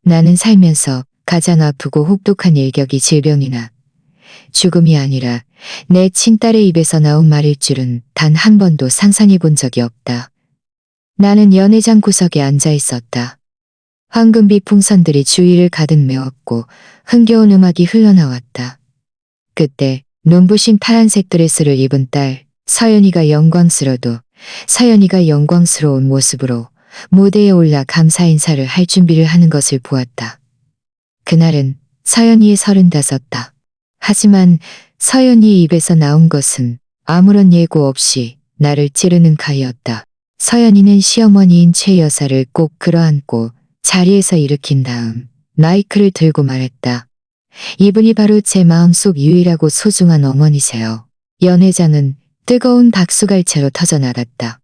나는 살면서 가장 아프고 혹독한 일격이 질병이나 죽음이 아니라 내 친딸의 입에서 나온 말일 줄은 단 한 번도 상상해 본 적이 없다. 나는 연회장 구석에 앉아 있었다. 황금빛 풍선들이 주위를 가득 메웠고 흥겨운 음악이 흘러나왔다. 그때 눈부신 파란색 드레스를 입은 딸 서연이가 영광스러운 모습으로 무대에 올라 감사 인사를 할 준비를 하는 것을 보았다. 그날은 서연이의 35다. 하지만 서연이의 입에서 나온 것은 아무런 예고 없이 나를 찌르는 가이였다. 서연이는 시어머니인 최 여사를 꼭 끌어안고 자리에서 일으킨 다음 마이크를 들고 말했다. 이분이 바로 제 마음속 유일하고 소중한 어머니세요. 연회장은 뜨거운 박수갈채로 터져나갔다.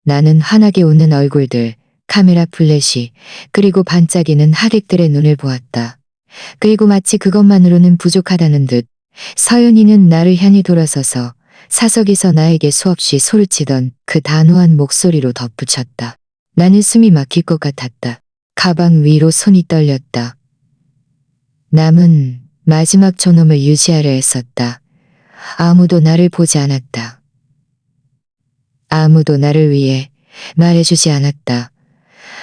나는 환하게 웃는 얼굴들, 카메라 플래시, 그리고 반짝이는 하객들의 눈을 보았다. 그리고 마치 그것만으로는 부족하다는 듯 서연이는 나를 향해 돌아서서 사석에서 나에게 수없이 소리치던 그 단호한 목소리로 덧붙였다. 나는 숨이 막힐 것 같았다. 가방 위로 손이 떨렸다. 남은 마지막 존엄을 유지하려 했었다. 아무도 나를 보지 않았다. 아무도 나를 위해 말해주지 않았다.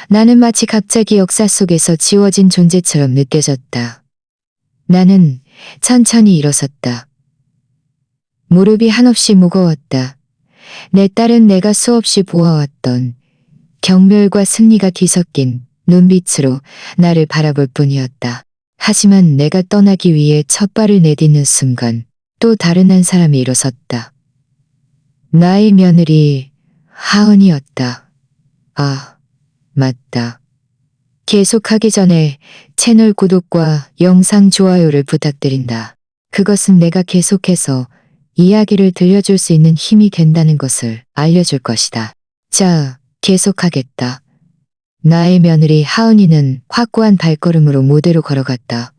나는 마치 갑자기 역사 속에서 지워진 존재처럼 느껴졌다. 나는 천천히 일어섰다. 무릎이 한없이 무거웠다. 내 딸은 내가 수없이 보아왔던 경멸과 승리가 뒤섞인 눈빛으로 나를 바라볼 뿐이었다. 하지만 내가 떠나기 위해 첫 발을 내딛는 순간 또 다른 한 사람이 일어섰다. 나의 며느리 하은이었다. 아, 맞다. 계속하기 전에 채널 구독과 영상 좋아요를 부탁드린다. 그것은 내가 계속해서 이야기를 들려줄 수 있는 힘이 된다는 것을 알려줄 것이다. 자, 계속하겠다. 나의 며느리 하은이는 확고한 발걸음으로 무대로 걸어갔다.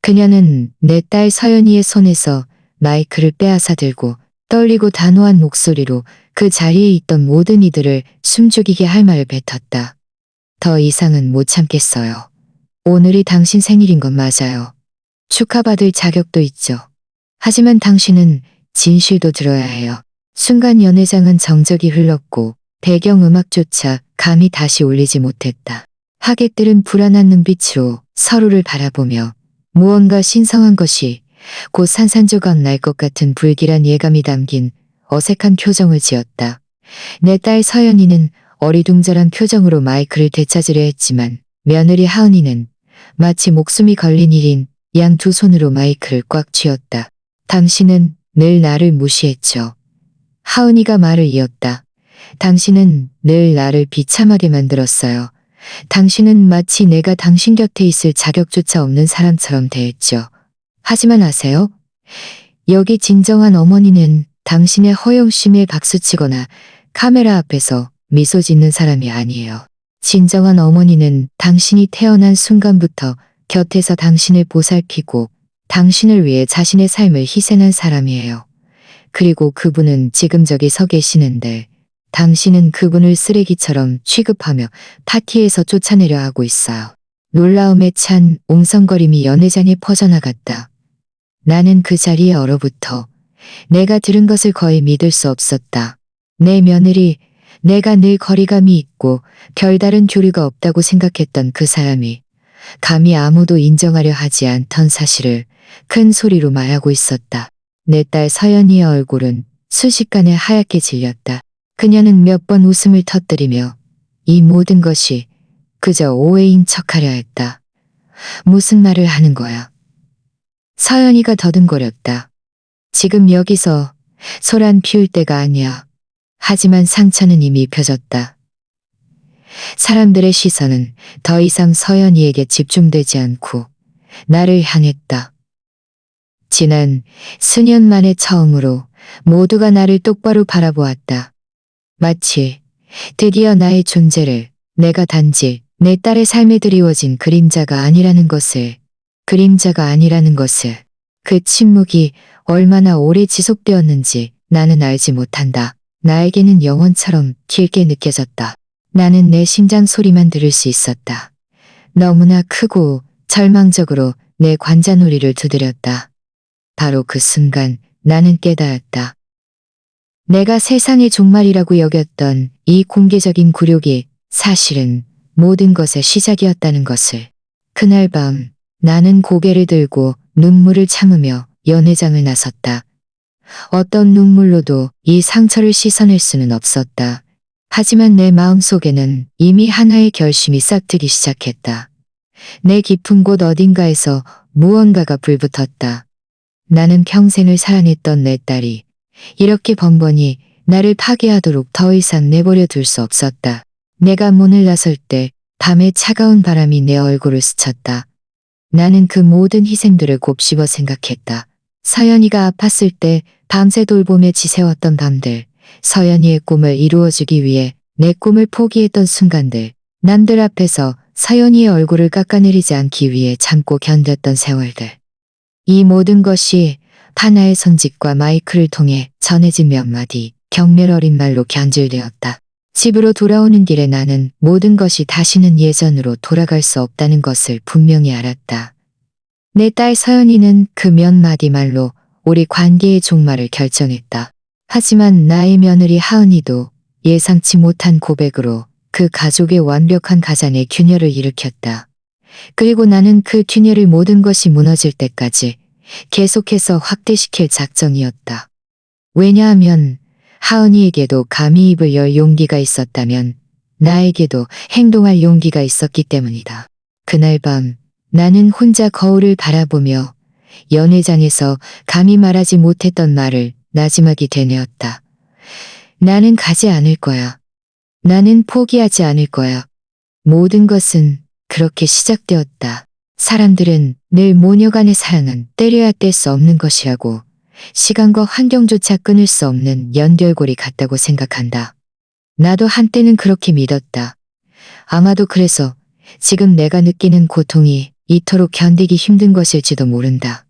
그녀는 내 딸 서연이의 손에서 마이크를 빼앗아 들고 떨리고 단호한 목소리로 그 자리에 있던 모든 이들을 숨죽이게 할 말을 뱉었다. 더 이상은 못 참겠어요. 오늘이 당신 생일인 건 맞아요. 축하받을 자격도 있죠. 하지만 당신은 진실도 들어야 해요. 순간 연회장은 정적이 흘렀고 배경음악조차 감히 다시 울리지 못했다. 하객들은 불안한 눈빛으로 서로를 바라보며 무언가 신성한 것이 곧 산산조각 날 것 같은 불길한 예감이 담긴 어색한 표정을 지었다. 내 딸 서연이는 어리둥절한 표정으로 마이크를 되찾으려 했지만 며느리 하은이는 마치 목숨이 걸린 일인 양 두 손으로 마이크를 꽉 쥐었다. 당신은 늘 나를 무시했죠. 하은이가 말을 이었다. 당신은 늘 나를 비참하게 만들었어요. 당신은 마치 내가 당신 곁에 있을 자격조차 없는 사람처럼 대했죠. 하지만 아세요? 여기 진정한 어머니는 당신의 허영심에 박수치거나 카메라 앞에서 미소 짓는 사람이 아니에요. 진정한 어머니는 당신이 태어난 순간부터 곁에서 당신을 보살피고 당신을 위해 자신의 삶을 희생한 사람이에요. 그리고 그분은 지금 저기 서 계시는데 당신은 그분을 쓰레기처럼 취급하며 파티에서 쫓아내려 하고 있어요. 놀라움에 찬 옹성거림이 연회장에 퍼져나갔다. 나는 그 자리에 얼어붙어 내가 들은 것을 거의 믿을 수 없었다. 내 며느리, 내가 늘 거리감이 있고 별다른 교류가 없다고 생각했던 그 사람이 감히 아무도 인정하려 하지 않던 사실을 큰 소리로 말하고 있었다. 내 딸 서연이의 얼굴은 순식간에 하얗게 질렸다. 그녀는 몇 번 웃음을 터뜨리며 이 모든 것이 그저 오해인 척하려 했다. 무슨 말을 하는 거야? 서연이가 더듬거렸다. 지금 여기서 소란 피울 때가 아니야. 하지만 상처는 이미 펴졌다. 사람들의 시선은 더 이상 서연이에게 집중되지 않고 나를 향했다. 지난 수년 만에 처음으로 모두가 나를 똑바로 바라보았다. 마치 드디어 나의 존재를 내가 단지 내 딸의 삶에 드리워진 그림자가 아니라는 것을 그 침묵이 얼마나 오래 지속되었는지 나는 알지 못한다. 나에게는 영원처럼 길게 느껴졌다. 나는 내 심장 소리만 들을 수 있었다. 너무나 크고 절망적으로 내 관자놀이를 두드렸다. 바로 그 순간 나는 깨달았다. 내가 세상의 종말이라고 여겼던 이 공개적인 굴욕이 사실은 모든 것의 시작이었다는 것을. 그날 밤 나는 고개를 들고 눈물을 참으며 연회장을 나섰다. 어떤 눈물로도 이 상처를 씻어낼 수는 없었다. 하지만 내 마음속에는 이미 하나의 결심이 싹트기 시작했다. 내 깊은 곳 어딘가에서 무언가가 불붙었다. 나는 평생을 사랑했던 내 딸이 이렇게 번번이 나를 파괴하도록 더 이상 내버려 둘 수 없었다. 내가 문을 나설 때 밤의 차가운 바람이 내 얼굴을 스쳤다. 나는 그 모든 희생들을 곱씹어 생각했다. 서연이가 아팠을 때 밤새 돌보며 지새웠던 밤들, 서연이의 꿈을 이루어주기 위해 내 꿈을 포기했던 순간들, 남들 앞에서 서연이의 얼굴을 깎아내리지 않기 위해 참고 견뎠던 세월들. 이 모든 것이 하나의 손짓과 마이크를 통해 전해진 몇 마디 경멸 어린 말로 변질되었다. 집으로 돌아오는 길에 나는 모든 것이 다시는 예전으로 돌아갈 수 없다는 것을 분명히 알았다. 내 딸 서연이는 그 몇 마디 말로 우리 관계의 종말을 결정했다. 하지만 나의 며느리 하은이도 예상치 못한 고백으로 그 가족의 완벽한 가장의 균열을 일으켰다. 그리고 나는 그 균열의 모든 것이 무너질 때까지 계속해서 확대시킬 작정이었다. 왜냐하면 하은이에게도 감히 입을 열 용기가 있었다면 나에게도 행동할 용기가 있었기 때문이다. 그날 밤 나는 혼자 거울을 바라보며 연회장에서 감히 말하지 못했던 말을 나지막이 되뇌었다. 나는 가지 않을 거야. 나는 포기하지 않을 거야. 모든 것은 그렇게 시작되었다. 사람들은 늘 모녀 간의 사랑은 때려야 뗄 수 없는 것이라고, 시간과 환경조차 끊을 수 없는 연결고리 같다고 생각한다. 나도 한때는 그렇게 믿었다. 아마도 그래서 지금 내가 느끼는 고통이 이토록 견디기 힘든 것일지도 모른다.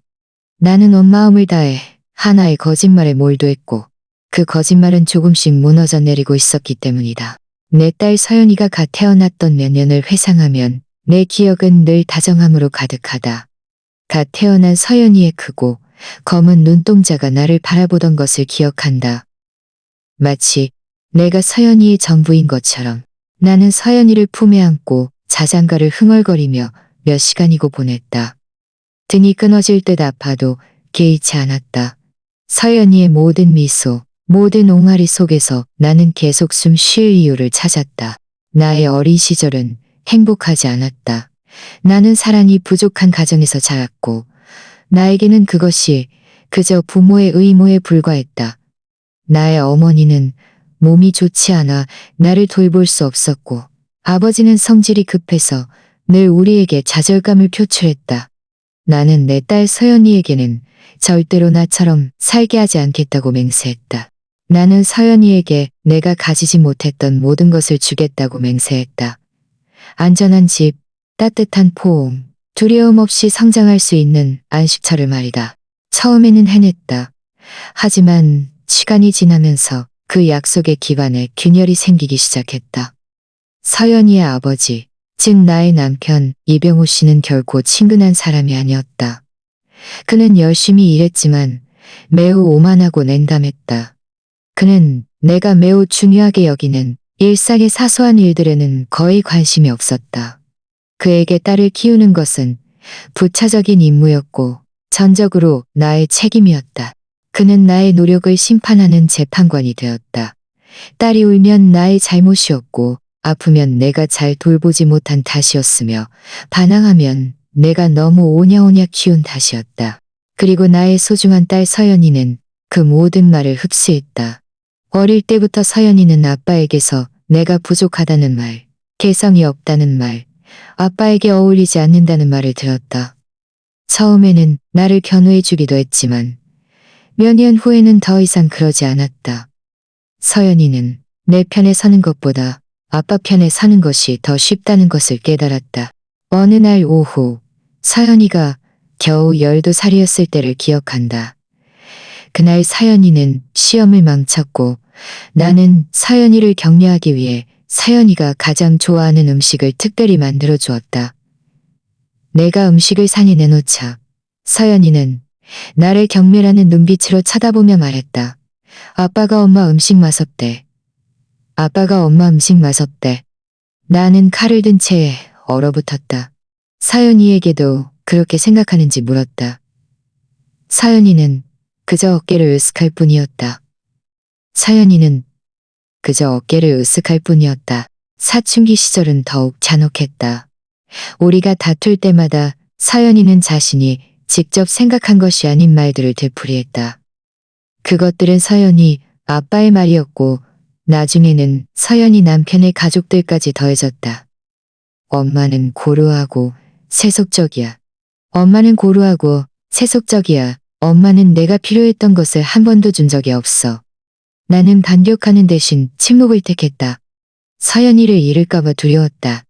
나는 온 마음을 다해 하나의 거짓말에 몰두했고 그 거짓말은 조금씩 무너져 내리고 있었기 때문이다. 내 딸 서연이가 갓 태어났던 몇 년을 회상하면 내 기억은 늘 다정함으로 가득하다. 갓 태어난 서연이의 크고 검은 눈동자가 나를 바라보던 것을 기억한다. 마치 내가 서연이의 전부인 것처럼 나는 서연이를 품에 안고 자장가를 흥얼거리며 몇 시간이고 보냈다. 등이 끊어질 듯 아파도 개의치 않았다. 서연이의 모든 미소, 모든 옹알이 속에서 나는 계속 숨 쉴 이유를 찾았다. 나의 어린 시절은 행복하지 않았다. 나는 사랑이 부족한 가정에서 자랐고 나에게는 그것이 그저 부모의 의무에 불과했다. 나의 어머니는 몸이 좋지 않아 나를 돌볼 수 없었고 아버지는 성질이 급해서 늘 우리에게 좌절감을 표출했다. 나는 내 딸 서연이에게는 절대로 나처럼 살게 하지 않겠다고 맹세했다. 나는 서연이에게 내가 가지지 못했던 모든 것을 주겠다고 맹세했다. 안전한 집, 따뜻한 포옹, 두려움 없이 성장할 수 있는 안식처를 말이다. 처음에는 해냈다. 하지만 시간이 지나면서 그 약속의 기반에 균열이 생기기 시작했다. 서연이의 아버지, 즉 나의 남편 이병호 씨는 결코 친근한 사람이 아니었다. 그는 열심히 일했지만 매우 오만하고 냉담했다. 그는 내가 매우 중요하게 여기는 일상의 사소한 일들에는 거의 관심이 없었다. 그에게 딸을 키우는 것은 부차적인 임무였고 전적으로 나의 책임이었다. 그는 나의 노력을 심판하는 재판관이 되었다. 딸이 울면 나의 잘못이었고 아프면 내가 잘 돌보지 못한 탓이었으며 반항하면 내가 너무 오냐오냐 키운 탓이었다. 그리고 나의 소중한 딸 서연이는 그 모든 말을 흡수했다. 어릴 때부터 서연이는 아빠에게서 내가 부족하다는 말, 개성이 없다는 말, 아빠에게 어울리지 않는다는 말을 들었다. 처음에는 나를 견우해 주기도 했지만 몇 년 후에는 더 이상 그러지 않았다. 서연이는 내 편에 서는 것보다 아빠 편에 서는 것이 더 쉽다는 것을 깨달았다. 어느 날 오후 서연이가 겨우 12살이었을 때를 기억한다. 그날 서연이는 시험을 망쳤고 나는 서연이를 격려하기 위해 서연이가 가장 좋아하는 음식을 특별히 만들어 주었다. 내가 음식을 상에 내놓자 서연이는 나를 경멸하는 눈빛으로 쳐다보며 말했다. 아빠가 엄마 음식 맛없대. 아빠가 엄마 음식 맛없대. 나는 칼을 든 채 얼어붙었다. 서연이에게도 그렇게 생각하는지 물었다. 서연이는 그저 어깨를 으쓱할 뿐이었다. 서연이는 그저 어깨를 으쓱할 뿐이었다. 사춘기 시절은 더욱 잔혹했다. 우리가 다툴 때마다 서연이는 자신이 직접 생각한 것이 아닌 말들을 되풀이했다. 그것들은 서연이 아빠의 말이었고 나중에는 서연이 남편의 가족들까지 더해졌다. 엄마는 고루하고 세속적이야. 엄마는 고루하고 세속적이야. 엄마는 내가 필요했던 것을 한 번도 준 적이 없어. 나는 반격하는 대신 침묵을 택했다. 서연이를 잃을까봐 두려웠다.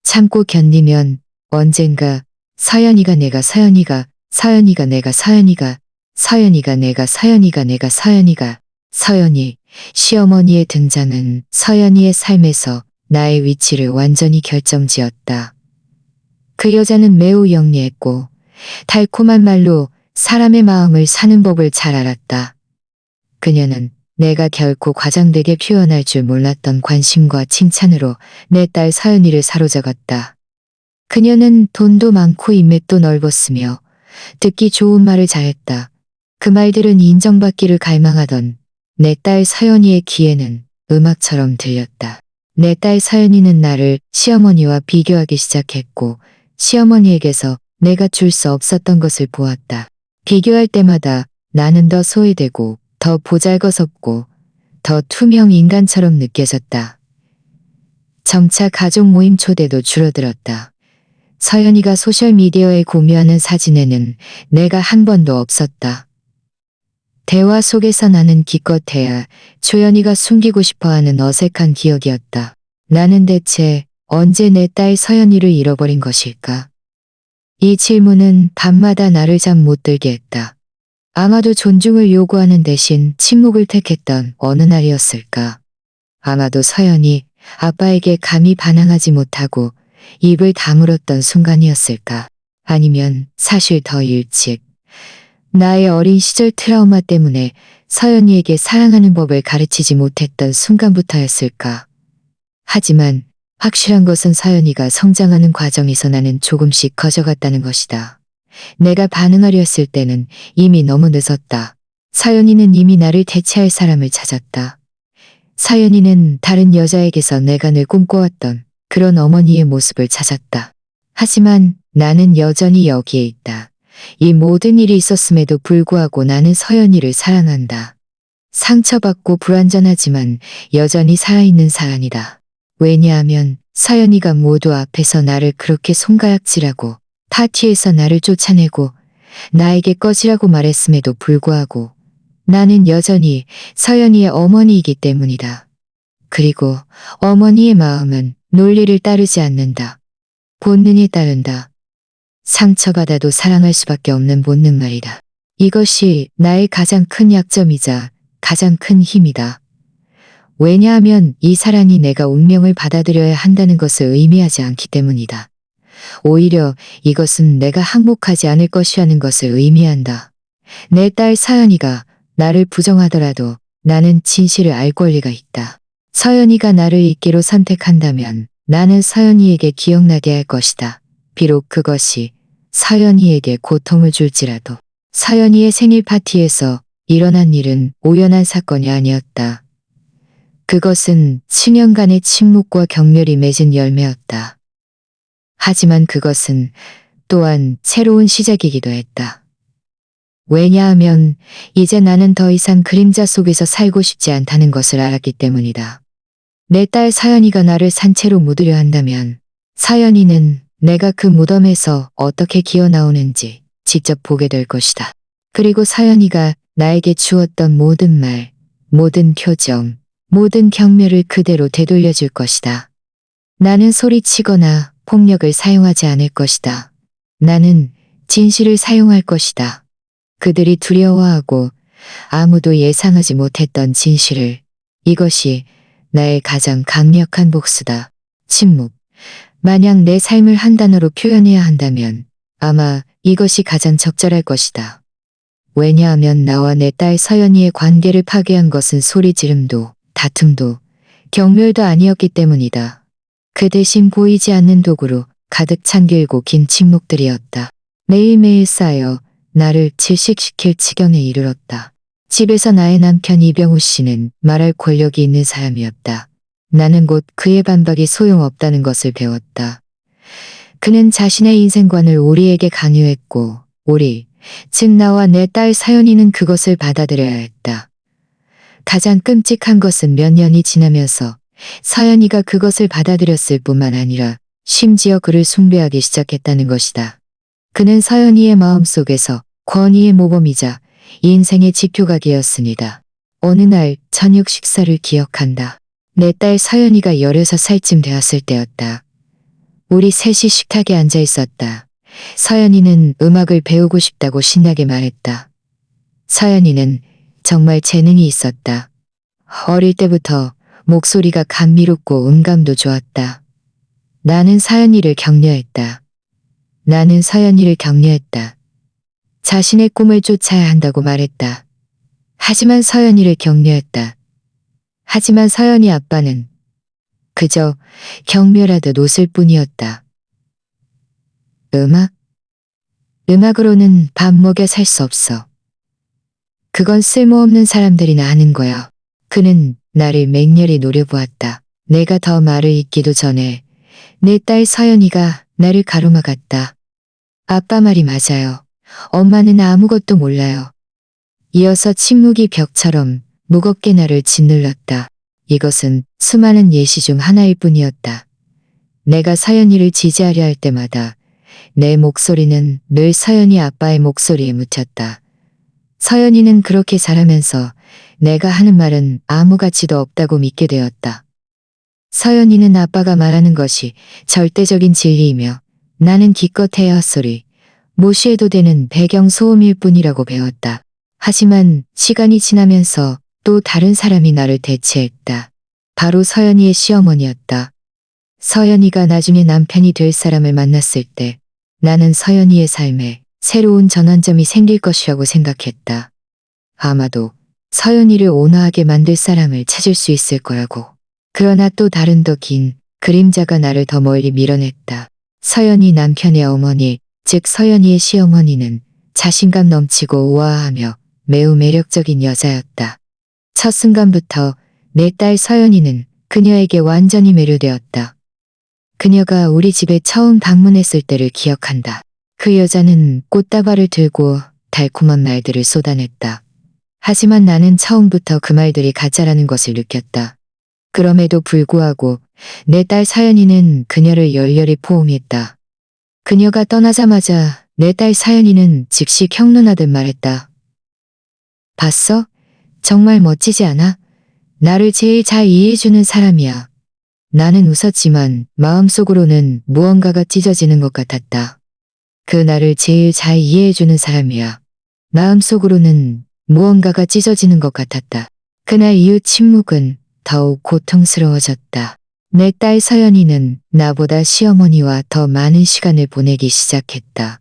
참고 견디면 언젠가 서연이가 내가 서연이가 서연이가 내가 서연이가 서연이가 내가 서연이가 내가 서연이가 서연이 시어머니의 등장은 서연이의 삶에서 나의 위치를 완전히 결정지었다. 그 여자는 매우 영리했고 달콤한 말로 사람의 마음을 사는 법을 잘 알았다. 그녀는 내가 결코 과장되게 표현할 줄 몰랐던 관심과 칭찬으로 내 딸 서연이를 사로잡았다. 그녀는 돈도 많고 인맥도 넓었으며 듣기 좋은 말을 잘했다. 그 말들은 인정받기를 갈망하던 내 딸 서연이의 귀에는 음악처럼 들렸다. 내 딸 서연이는 나를 시어머니와 비교하기 시작했고 시어머니에게서 내가 줄 수 없었던 것을 보았다. 비교할 때마다 나는 더 소외되고 더 보잘것없고 더 투명 인간처럼 느껴졌다. 점차 가족 모임 초대도 줄어들었다. 서연이가 소셜미디어에 공유하는 사진에는 내가 한 번도 없었다. 대화 속에서 나는 기껏해야 조연이가 숨기고 싶어하는 어색한 기억이었다. 나는 대체 언제 내 딸 서연이를 잃어버린 것일까? 이 질문은 밤마다 나를 잠 못 들게 했다. 아마도 존중을 요구하는 대신 침묵을 택했던 어느 날이었을까? 아마도 서연이 아빠에게 감히 반항하지 못하고 입을 다물었던 순간이었을까? 아니면 사실 더 일찍 나의 어린 시절 트라우마 때문에 서연이에게 사랑하는 법을 가르치지 못했던 순간부터였을까? 하지만 확실한 것은 서연이가 성장하는 과정에서 나는 조금씩 커져갔다는 것이다. 내가 반응하려 했을 때는 이미 너무 늦었다. 서연이는 이미 나를 대체할 사람을 찾았다. 서연이는 다른 여자에게서 내가 늘 꿈꿔왔던 그런 어머니의 모습을 찾았다. 하지만 나는 여전히 여기에 있다. 이 모든 일이 있었음에도 불구하고 나는 서연이를 사랑한다. 상처받고 불완전하지만 여전히 살아있는 사람이다. 왜냐하면 서연이가 모두 앞에서 나를 그렇게 손가락질하고 파티에서 나를 쫓아내고 나에게 꺼지라고 말했음에도 불구하고 나는 여전히 서연이의 어머니이기 때문이다. 그리고 어머니의 마음은 논리를 따르지 않는다. 본능에 따른다. 상처받아도 사랑할 수밖에 없는 본능 말이다. 이것이 나의 가장 큰 약점이자 가장 큰 힘이다. 왜냐하면 이 사랑이 내가 운명을 받아들여야 한다는 것을 의미하지 않기 때문이다. 오히려 이것은 내가 항복하지 않을 것이라는 것을 의미한다. 내 딸 서연이가 나를 부정하더라도 나는 진실을 알 권리가 있다. 서연이가 나를 잊기로 선택한다면 나는 서연이에게 기억나게 할 것이다. 비록 그것이 서연이에게 고통을 줄지라도. 서연이의 생일 파티에서 일어난 일은 우연한 사건이 아니었다. 그것은 수년간의 침묵과 경멸이 맺은 열매였다. 하지만 그것은 또한 새로운 시작이기도 했다. 왜냐하면 이제 나는 더 이상 그림자 속에서 살고 싶지 않다는 것을 알았기 때문이다. 내 딸 서연이가 나를 산채로 묻으려 한다면 서연이는 내가 그 무덤에서 어떻게 기어나오는지 직접 보게 될 것이다. 그리고 서연이가 나에게 주었던 모든 말, 모든 표정, 모든 경멸을 그대로 되돌려줄 것이다. 나는 소리치거나 폭력을 사용하지 않을 것이다. 나는 진실을 사용할 것이다. 그들이 두려워하고 아무도 예상하지 못했던 진실을. 이것이 나의 가장 강력한 복수다. 침묵. 만약 내 삶을 한 단어로 표현해야 한다면 아마 이것이 가장 적절할 것이다. 왜냐하면 나와 내 딸 서연이의 관계를 파괴한 것은 소리 지름도, 다툼도, 경멸도 아니었기 때문이다. 그 대신 보이지 않는 도구로 가득 찬 길고 긴 침묵들이었다. 매일매일 쌓여 나를 질식시킬 지경에 이르렀다. 집에서 나의 남편 이병우 씨는 말할 권력이 있는 사람이었다. 나는 곧 그의 반박이 소용없다는 것을 배웠다. 그는 자신의 인생관을 우리에게 강요했고 우리, 즉 나와 내 딸 서연이는 그것을 받아들여야 했다. 가장 끔찍한 것은 몇 년이 지나면서 서연이가 그것을 받아들였을 뿐만 아니라 심지어 그를 숭배하기 시작했다는 것이다. 그는 서연이의 마음속에서 권위의 모범이자 인생의 지표각이었습니다. 어느 날 저녁 식사를 기억한다. 내 딸 서연이가 16살쯤 되었을 때였다. 우리 셋이 식탁에 앉아 있었다. 서연이는 음악을 배우고 싶다고 신나게 말했다. 서연이는 정말 재능이 있었다. 어릴 때부터 목소리가 감미롭고 음감도 좋았다. 나는 서연이를 격려했다. 나는 서연이를 격려했다. 자신의 꿈을 쫓아야 한다고 말했다. 하지만 서연이를 격려했다. 하지만 서연이 아빠는 그저 경멸하듯 웃을 뿐이었다. 음악? 음악으로는 밥 먹여 살 수 없어. 그건 쓸모없는 사람들이나 하는 거야. 그는 나를 맹렬히 노려보았다. 내가 더 말을 잇기도 전에 내 딸 서연이가 나를 가로막았다. 아빠 말이 맞아요. 엄마는 아무것도 몰라요. 이어서 침묵이 벽처럼 무겁게 나를 짓눌렀다. 이것은 수많은 예시 중 하나일 뿐이었다. 내가 서연이를 지지하려 할 때마다 내 목소리는 늘 서연이 아빠의 목소리에 묻혔다. 서연이는 그렇게 자라면서 내가 하는 말은 아무 가치도 없다고 믿게 되었다. 서연이는 아빠가 말하는 것이 절대적인 진리이며 나는 기껏해야 헛소리, 무시해도 되는 배경 소음일 뿐이라고 배웠다. 하지만 시간이 지나면서 또 다른 사람이 나를 대체했다. 바로 서연이의 시어머니였다. 서연이가 나중에 남편이 될 사람을 만났을 때 나는 서연이의 삶에 새로운 전환점이 생길 것이라고 생각했다. 아마도 서연이를 온화하게 만들 사람을 찾을 수 있을 거라고. 그러나 또 다른 더 긴 그림자가 나를 더 멀리 밀어냈다. 서연이 남편의 어머니, 즉 서연이의 시어머니는 자신감 넘치고 우아하며 매우 매력적인 여자였다. 첫 순간부터 내 딸 서연이는 그녀에게 완전히 매료되었다. 그녀가 우리 집에 처음 방문했을 때를 기억한다. 그 여자는 꽃다발을 들고 달콤한 말들을 쏟아냈다. 하지만 나는 처음부터 그 말들이 가짜라는 것을 느꼈다. 그럼에도 불구하고 내 딸 서연이는 그녀를 열렬히 포옹했다. 그녀가 떠나자마자 내 딸 서연이는 즉시 형눈하듯 말했다. 봤어? 정말 멋지지 않아? 나를 제일 잘 이해해주는 사람이야. 나는 웃었지만 마음속으로는 무언가가 찢어지는 것 같았다. 그 나를 제일 잘 이해해주는 사람이야. 마음속으로는 무언가가 찢어지는 것 같았다. 그날 이후 침묵은 더욱 고통스러워졌다. 내 딸 서연이는 나보다 시어머니와 더 많은 시간을 보내기 시작했다.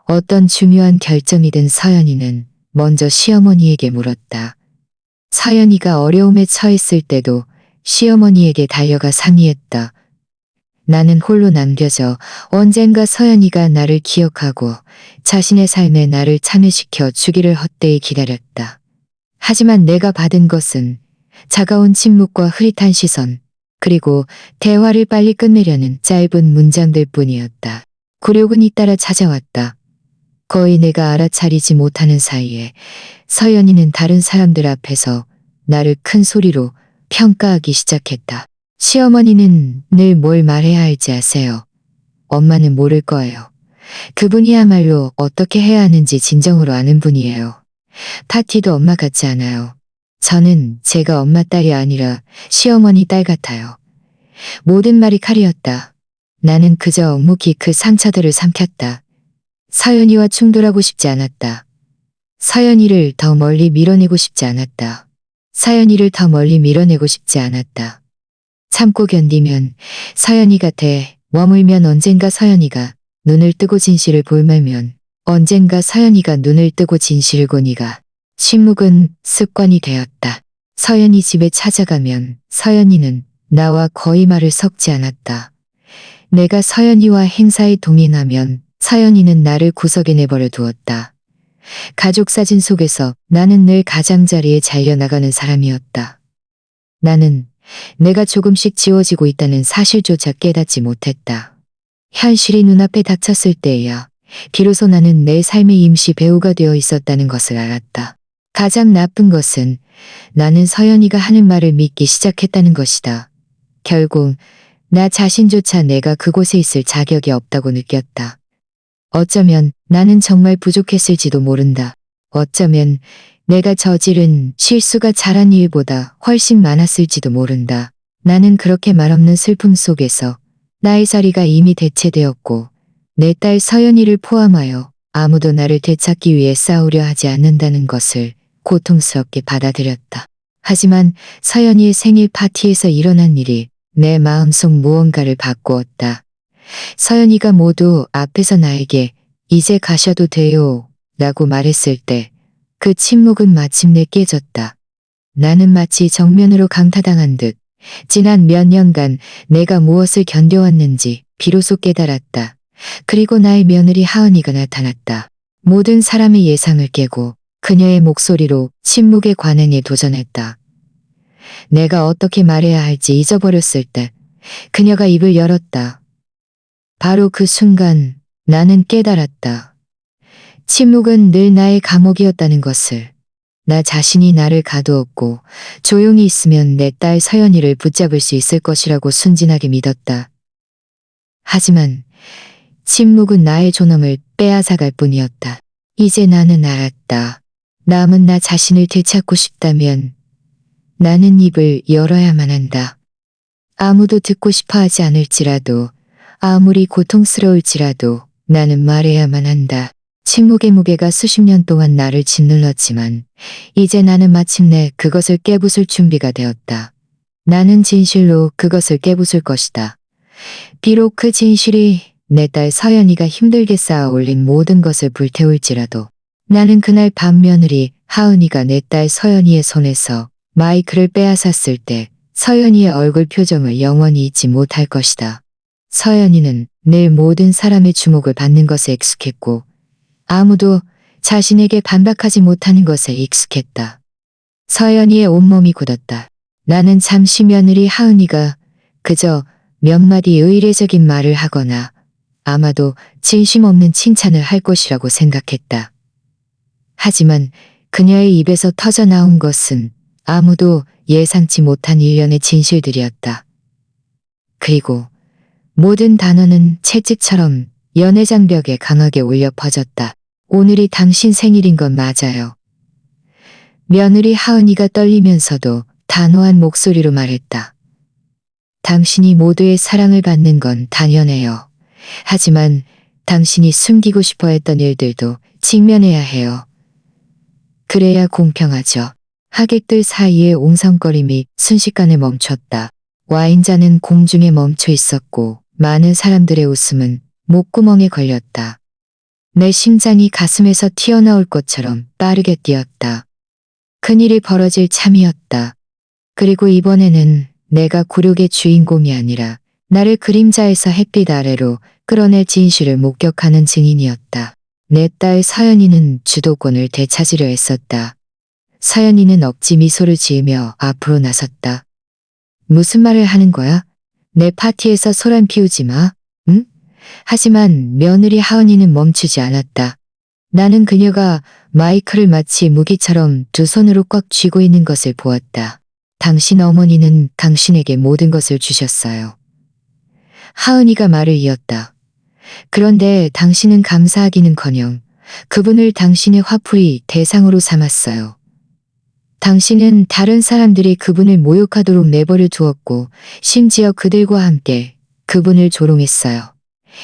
어떤 중요한 결정이든 서연이는 먼저 시어머니에게 물었다. 서연이가 어려움에 처했을 때도 시어머니에게 달려가 상의했다. 나는 홀로 남겨져 언젠가 서연이가 나를 기억하고 자신의 삶에 나를 참여시켜 주기를 헛되이 기다렸다. 하지만 내가 받은 것은 차가운 침묵과 흐릿한 시선, 그리고 대화를 빨리 끝내려는 짧은 문장들 뿐이었다. 굴욕은 잇따라 찾아왔다. 거의 내가 알아차리지 못하는 사이에 서연이는 다른 사람들 앞에서 나를 큰 소리로 평가하기 시작했다. 시어머니는 늘 뭘 말해야 할지 아세요. 엄마는 모를 거예요. 그분이야말로 어떻게 해야 하는지 진정으로 아는 분이에요. 파티도 엄마 같지 않아요. 저는 제가 엄마 딸이 아니라 시어머니 딸 같아요. 모든 말이 칼이었다. 나는 그저 묵묵히 그 상처들을 삼켰다. 서연이와 충돌하고 싶지 않았다. 서연이를 더 멀리 밀어내고 싶지 않았다. 서연이를 더 멀리 밀어내고 싶지 않았다. 참고 견디면 서연이가 돼 머물면 언젠가 서연이가 눈을 뜨고 진실을 볼매면 언젠가 서연이가 눈을 뜨고 진실을 보니가. 침묵은 습관이 되었다. 서연이 집에 찾아가면 서연이는 나와 거의 말을 섞지 않았다. 내가 서연이와 행사에 동행하면 서연이는 나를 구석에 내버려 두었다. 가족 사진 속에서 나는 늘 가장자리에 잘려나가는 사람이었다. 나는 내가 조금씩 지워지고 있다는 사실조차 깨닫지 못했다. 현실이 눈앞에 닥쳤을 때에야 비로소 나는 내 삶의 임시 배우가 되어 있었다는 것을 알았다. 가장 나쁜 것은 나는 서연이가 하는 말을 믿기 시작했다는 것이다. 결국 나 자신조차 내가 그곳에 있을 자격이 없다고 느꼈다. 어쩌면 나는 정말 부족했을지도 모른다. 어쩌면 내가 저지른 실수가 잘한 일보다 훨씬 많았을지도 모른다. 나는 그렇게 말없는 슬픔 속에서 나의 자리가 이미 대체되었고 내 딸 서연이를 포함하여 아무도 나를 되찾기 위해 싸우려 하지 않는다는 것을 고통스럽게 받아들였다. 하지만 서연이의 생일 파티에서 일어난 일이 내 마음속 무언가를 바꾸었다. 서연이가 모두 앞에서 나에게 이제 가셔도 돼요 라고 말했을 때 그 침묵은 마침내 깨졌다. 나는 마치 정면으로 강타당한 듯 지난 몇 년간 내가 무엇을 견뎌왔는지 비로소 깨달았다. 그리고 나의 며느리 하은이가 나타났다. 모든 사람의 예상을 깨고 그녀의 목소리로 침묵의 관행에 도전했다. 내가 어떻게 말해야 할지 잊어버렸을 때 그녀가 입을 열었다. 바로 그 순간 나는 깨달았다. 침묵은 늘 나의 감옥이었다는 것을. 나 자신이 나를 가두었고 조용히 있으면 내 딸 서연이를 붙잡을 수 있을 것이라고 순진하게 믿었다. 하지만 침묵은 나의 존엄을 빼앗아갈 뿐이었다. 이제 나는 알았다. 남은 나 자신을 되찾고 싶다면 나는 입을 열어야만 한다. 아무도 듣고 싶어 하지 않을지라도 아무리 고통스러울지라도 나는 말해야만 한다. 침묵의 무게가 수십 년 동안 나를 짓눌렀지만 이제 나는 마침내 그것을 깨부술 준비가 되었다. 나는 진실로 그것을 깨부술 것이다. 비록 그 진실이 내 딸 서연이가 힘들게 쌓아 올린 모든 것을 불태울지라도 나는 그날 밤 며느리 하은이가 내 딸 서연이의 손에서 마이크를 빼앗았을 때 서연이의 얼굴 표정을 영원히 잊지 못할 것이다. 서연이는 늘 모든 사람의 주목을 받는 것에 익숙했고 아무도 자신에게 반박하지 못하는 것에 익숙했다. 서연이의 온몸이 굳었다. 나는 잠시 며느리 하은이가 그저 몇 마디 의례적인 말을 하거나 아마도 진심 없는 칭찬을 할 것이라고 생각했다. 하지만 그녀의 입에서 터져나온 것은 아무도 예상치 못한 일련의 진실들이었다. 그리고 모든 단어는 채찍처럼 연회장벽에 강하게 울려 퍼졌다. 오늘이 당신 생일인 건 맞아요. 며느리 하은이가 떨리면서도 단호한 목소리로 말했다. 당신이 모두의 사랑을 받는 건 당연해요. 하지만 당신이 숨기고 싶어 했던 일들도 직면해야 해요. 그래야 공평하죠. 하객들 사이의 옹성거림이 순식간에 멈췄다. 와인잔은 공중에 멈춰 있었고 많은 사람들의 웃음은 목구멍에 걸렸다. 내 심장이 가슴에서 튀어나올 것처럼 빠르게 뛰었다. 큰일이 벌어질 참이었다. 그리고 이번에는 내가 굴욕의 주인공이 아니라 나를 그림자에서 햇빛 아래로 끌어낼 진실을 목격하는 증인이었다. 내 딸 서연이는 주도권을 되찾으려 했었다. 서연이는 억지 미소를 지으며 앞으로 나섰다. 무슨 말을 하는 거야? 내 파티에서 소란 피우지 마, 응? 하지만 며느리 하은이는 멈추지 않았다. 나는 그녀가 마이크를 마치 무기처럼 두 손으로 꽉 쥐고 있는 것을 보았다. 당신 어머니는 당신에게 모든 것을 주셨어요. 하은이가 말을 이었다. 그런데 당신은 감사하기는커녕 그분을 당신의 화풀이 대상으로 삼았어요. 당신은 다른 사람들이 그분을 모욕하도록 내버려 두었고 심지어 그들과 함께 그분을 조롱했어요.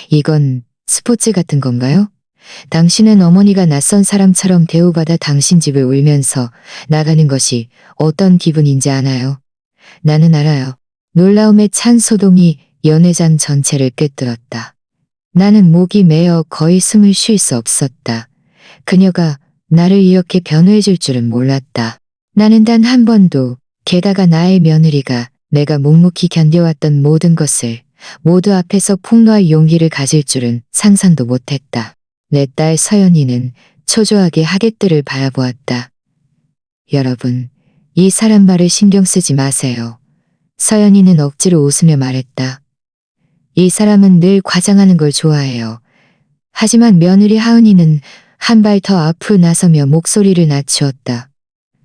이건 스포츠 같은 건가요? 당신은 어머니가 낯선 사람처럼 대우받아 당신 집을 울면서 나가는 것이 어떤 기분인지 아나요? 나는 알아요. 놀라움에 찬 소동이 연회장 전체를 꿰뚫었다. 나는 목이 메어 거의 숨을 쉴 수 없었다. 그녀가 나를 이렇게 변호해 줄 줄은 몰랐다. 나는 단 한 번도, 게다가 나의 며느리가 내가 묵묵히 견뎌왔던 모든 것을 모두 앞에서 폭로할 용기를 가질 줄은 상상도 못했다. 내 딸 서연이는 초조하게 하객들을 바라보았다. 여러분, 이 사람 말을 신경 쓰지 마세요. 서연이는 억지로 웃으며 말했다. 이 사람은 늘 과장하는 걸 좋아해요. 하지만 며느리 하은이는 한 발 더 앞으로 나서며 목소리를 낮추었다.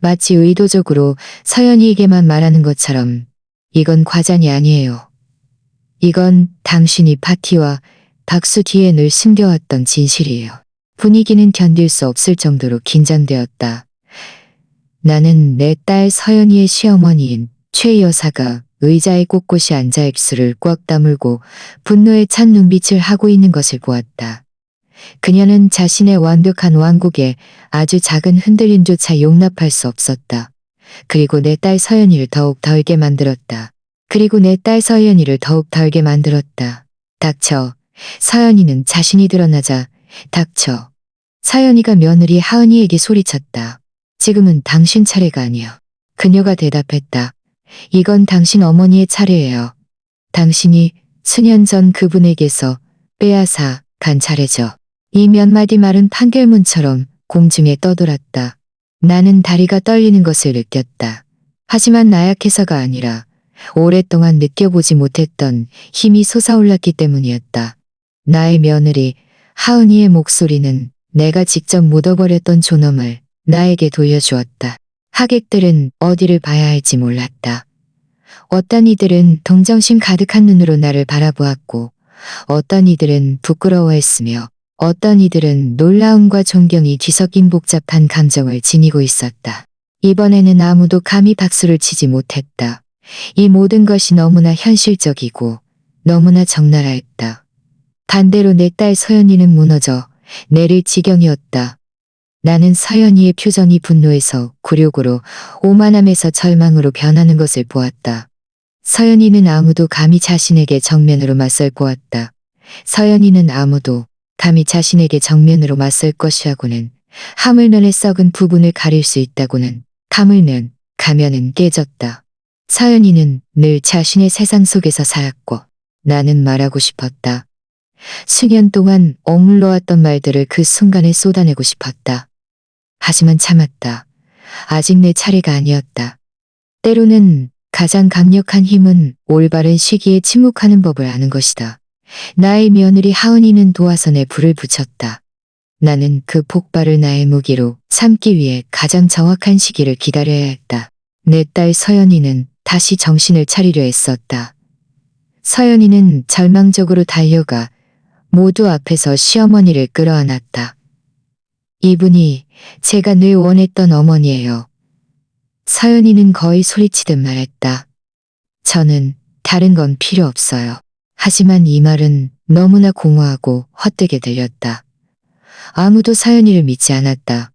마치 의도적으로 서연이에게만 말하는 것처럼 이건 과장이 아니에요. 이건 당신이 파티와 박수 뒤에 늘 숨겨왔던 진실이에요. 분위기는 견딜 수 없을 정도로 긴장되었다. 나는 내 딸 서연이의 시어머니인 최 여사가 의자에 꼿꼿이 앉아 입술을 꽉 다물고 분노에 찬 눈빛을 하고 있는 것을 보았다. 그녀는 자신의 완벽한 왕국에 아주 작은 흔들림조차 용납할 수 없었다. 그리고 내 딸 서연이를 더욱 덜게 만들었다. 닥쳐. 서연이는 자신이 드러나자 닥쳐. 서연이가 며느리 하은이에게 소리쳤다. 지금은 당신 차례가 아니야. 그녀가 대답했다. 이건 당신 어머니의 차례예요. 당신이 수년 전 그분에게서 빼앗아 간 차례죠. 이 몇 마디 말은 판결문처럼 공중에 떠돌았다. 나는 다리가 떨리는 것을 느꼈다. 하지만 나약해서가 아니라 오랫동안 느껴보지 못했던 힘이 솟아올랐기 때문이었다. 나의 며느리 하은이의 목소리는 내가 직접 묻어버렸던 존엄을 나에게 돌려주었다. 하객들은 어디를 봐야 할지 몰랐다. 어떤 이들은 동정심 가득한 눈으로 나를 바라보았고 어떤 이들은 부끄러워했으며 어떤 이들은 놀라움과 존경이 뒤섞인 복잡한 감정을 지니고 있었다. 이번에는 아무도 감히 박수를 치지 못했다. 이 모든 것이 너무나 현실적이고 너무나 적나라했다. 반대로 내 딸 서연이는 무너져 내릴 지경이었다. 나는 서연이의 표정이 분노에서 굴욕으로 오만함에서 절망으로 변하는 것을 보았다. 서연이는 아무도 감히 자신에게 정면으로 맞설 보았다. 서연이는 아무도 감히 자신에게 정면으로 맞설 것이라고는 하물면의 썩은 부분을 가릴 수 있다고는 하물면 가면은 깨졌다. 서연이는 늘 자신의 세상 속에서 살았고 나는 말하고 싶었다. 수년 동안 억눌러왔던 말들을 그 순간에 쏟아내고 싶었다. 하지만 참았다. 아직 내 차례가 아니었다. 때로는 가장 강력한 힘은 올바른 시기에 침묵하는 법을 아는 것이다. 나의 며느리 하은이는 도화선에 불을 붙였다. 나는 그 폭발을 나의 무기로 삼기 위해 가장 정확한 시기를 기다려야 했다. 내 딸 서연이는 다시 정신을 차리려 했었다. 서연이는 절망적으로 달려가 모두 앞에서 시어머니를 끌어안았다. 이분이 제가 늘 원했던 어머니예요. 서연이는 거의 소리치듯 말했다. 저는 다른 건 필요 없어요. 하지만 이 말은 너무나 공허하고 헛되게 들렸다. 아무도 서연이를 믿지 않았다.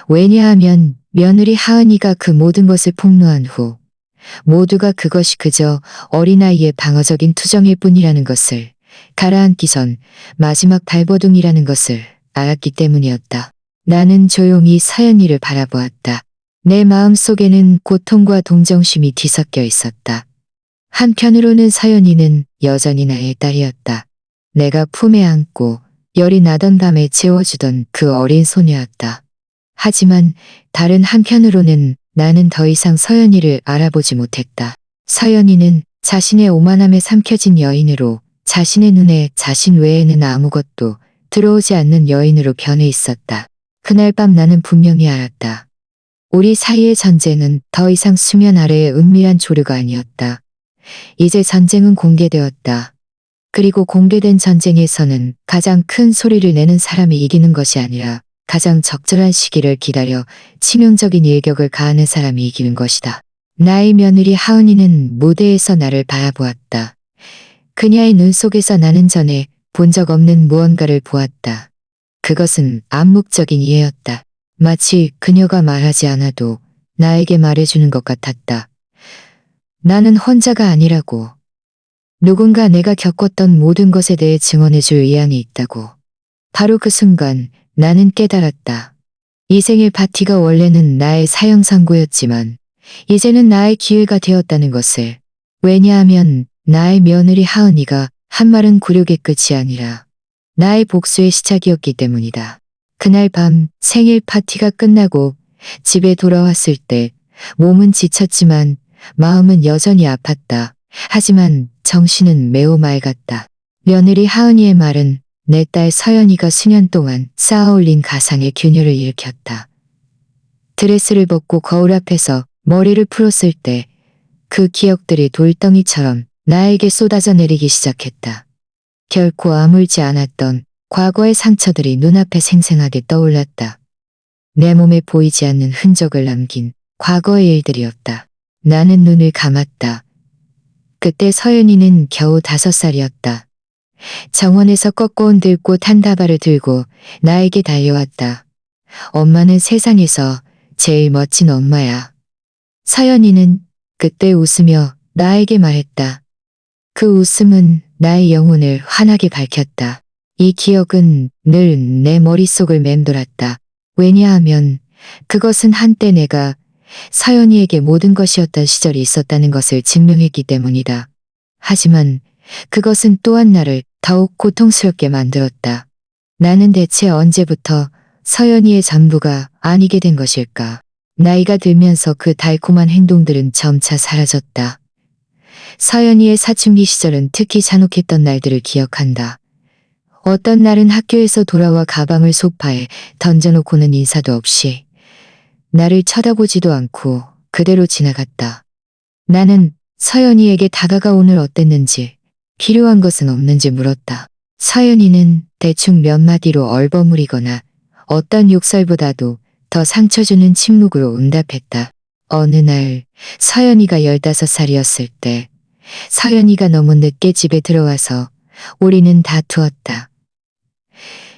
왜냐하면 며느리 하은이가 그 모든 것을 폭로한 후 모두가 그것이 그저 어린아이의 방어적인 투정일 뿐이라는 것을, 가라앉기 전 마지막 발버둥이라는 것을 알았기 때문이었다. 나는 조용히 서연이를 바라보았다. 내 마음 속에는 고통과 동정심이 뒤섞여 있었다. 한편으로는 서연이는 여전히 나의 딸이었다. 내가 품에 안고 열이 나던 밤에 재워주던 그 어린 소녀였다. 하지만 다른 한편으로는 나는 더 이상 서연이를 알아보지 못했다. 서연이는 자신의 오만함에 삼켜진 여인으로, 자신의 눈에 자신 외에는 아무것도 들어오지 않는 여인으로 변해 있었다. 그날 밤 나는 분명히 알았다. 우리 사이의 전쟁은 더 이상 수면 아래의 은밀한 조류가 아니었다. 이제 전쟁은 공개되었다. 그리고 공개된 전쟁에서는 가장 큰 소리를 내는 사람이 이기는 것이 아니라 가장 적절한 시기를 기다려 치명적인 일격을 가하는 사람이 이기는 것이다. 나의 며느리 하은이는 무대에서 나를 바라보았다. 그녀의 눈 속에서 나는 전에 본 적 없는 무언가를 보았다. 그것은 암묵적인 이해였다. 마치 그녀가 말하지 않아도 나에게 말해주는 것 같았다. 나는 혼자가 아니라고. 누군가 내가 겪었던 모든 것에 대해 증언해줄 의향이 있다고. 바로 그 순간 나는 깨달았다. 이 생일 파티가 원래는 나의 사형 선고였지만 이제는 나의 기회가 되었다는 것을. 왜냐하면 나의 며느리 하은이가 한 말은 굴욕의 끝이 아니라 나의 복수의 시작이었기 때문이다. 그날 밤 생일 파티가 끝나고 집에 돌아왔을 때 몸은 지쳤지만 마음은 여전히 아팠다. 하지만 정신은 매우 맑았다. 며느리 하은이의 말은 내 딸 서연이가 수년 동안 쌓아올린 가상의 균열을 일으켰다. 드레스를 벗고 거울 앞에서 머리를 풀었을 때 그 기억들이 돌덩이처럼 나에게 쏟아져 내리기 시작했다. 결코 아물지 않았던 과거의 상처들이 눈앞에 생생하게 떠올랐다. 내 몸에 보이지 않는 흔적을 남긴 과거의 일들이었다. 나는 눈을 감았다. 그때 서연이는 겨우 5살이었다. 정원에서 꺾어온 들꽃 한 다발을 들고 나에게 달려왔다. 엄마는 세상에서 제일 멋진 엄마야. 서연이는 그때 웃으며 나에게 말했다. 그 웃음은 나의 영혼을 환하게 밝혔다. 이 기억은 늘 내 머릿속을 맴돌았다. 왜냐하면 그것은 한때 내가 서연이에게 모든 것이었던 시절이 있었다는 것을 증명했기 때문이다. 하지만 그것은 또한 나를 더욱 고통스럽게 만들었다. 나는 대체 언제부터 서연이의 전부가 아니게 된 것일까? 나이가 들면서 그 달콤한 행동들은 점차 사라졌다. 서연이의 사춘기 시절은 특히 잔혹했던 날들을 기억한다. 어떤 날은 학교에서 돌아와 가방을 소파에 던져놓고는 인사도 없이 나를 쳐다보지도 않고 그대로 지나갔다. 나는 서연이에게 다가가 오늘 어땠는지, 필요한 것은 없는지 물었다. 서연이는 대충 몇 마디로 얼버무리거나 어떤 욕설보다도 더 상처 주는 침묵으로 응답했다. 어느 날 서연이가 15살이었을 때 서연이가 너무 늦게 집에 들어와서 우리는 다투었다.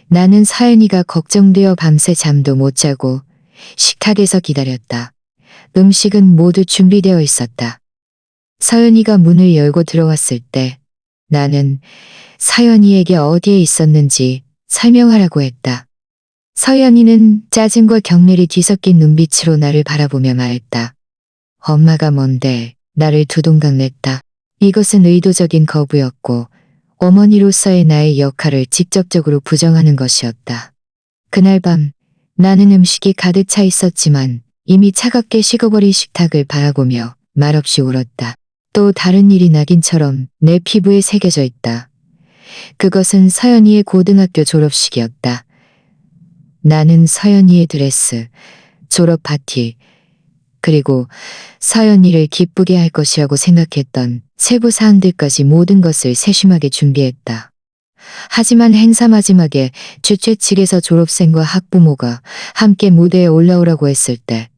나는 서연이가 걱정되어 밤새 잠도 못 자고 식탁에서 기다렸다. 음식은 모두 준비되어 있었다. 서연이가 문을 열고 들어왔을 때 나는 서연이에게 어디에 있었는지 설명하라고 했다. 서연이는 짜증과 경멸이 뒤섞인 눈빛으로 나를 바라보며 말했다. 엄마가 뭔데 나를 두동강 냈다. 이것은 의도적인 거부였고 어머니로서의 나의 역할을 직접적으로 부정하는 것이었다. 그날 밤 나는 음식이 가득 차 있었지만 이미 차갑게 식어버린 식탁을 바라보며 말없이 울었다. 또 다른 일이 낙인처럼 내 피부에 새겨져 있다. 그것은 서연이의 고등학교 졸업식이었다. 나는 서연이의 드레스, 졸업 파티, 그리고 서연이를 기쁘게 할 것이라고 생각했던 세부 사항들까지 모든 것을 세심하게 준비했다. 하지만 행사 마지막에 주최 측에서 졸업생과 학부모가 함께 무대에 올라오라고 했을 때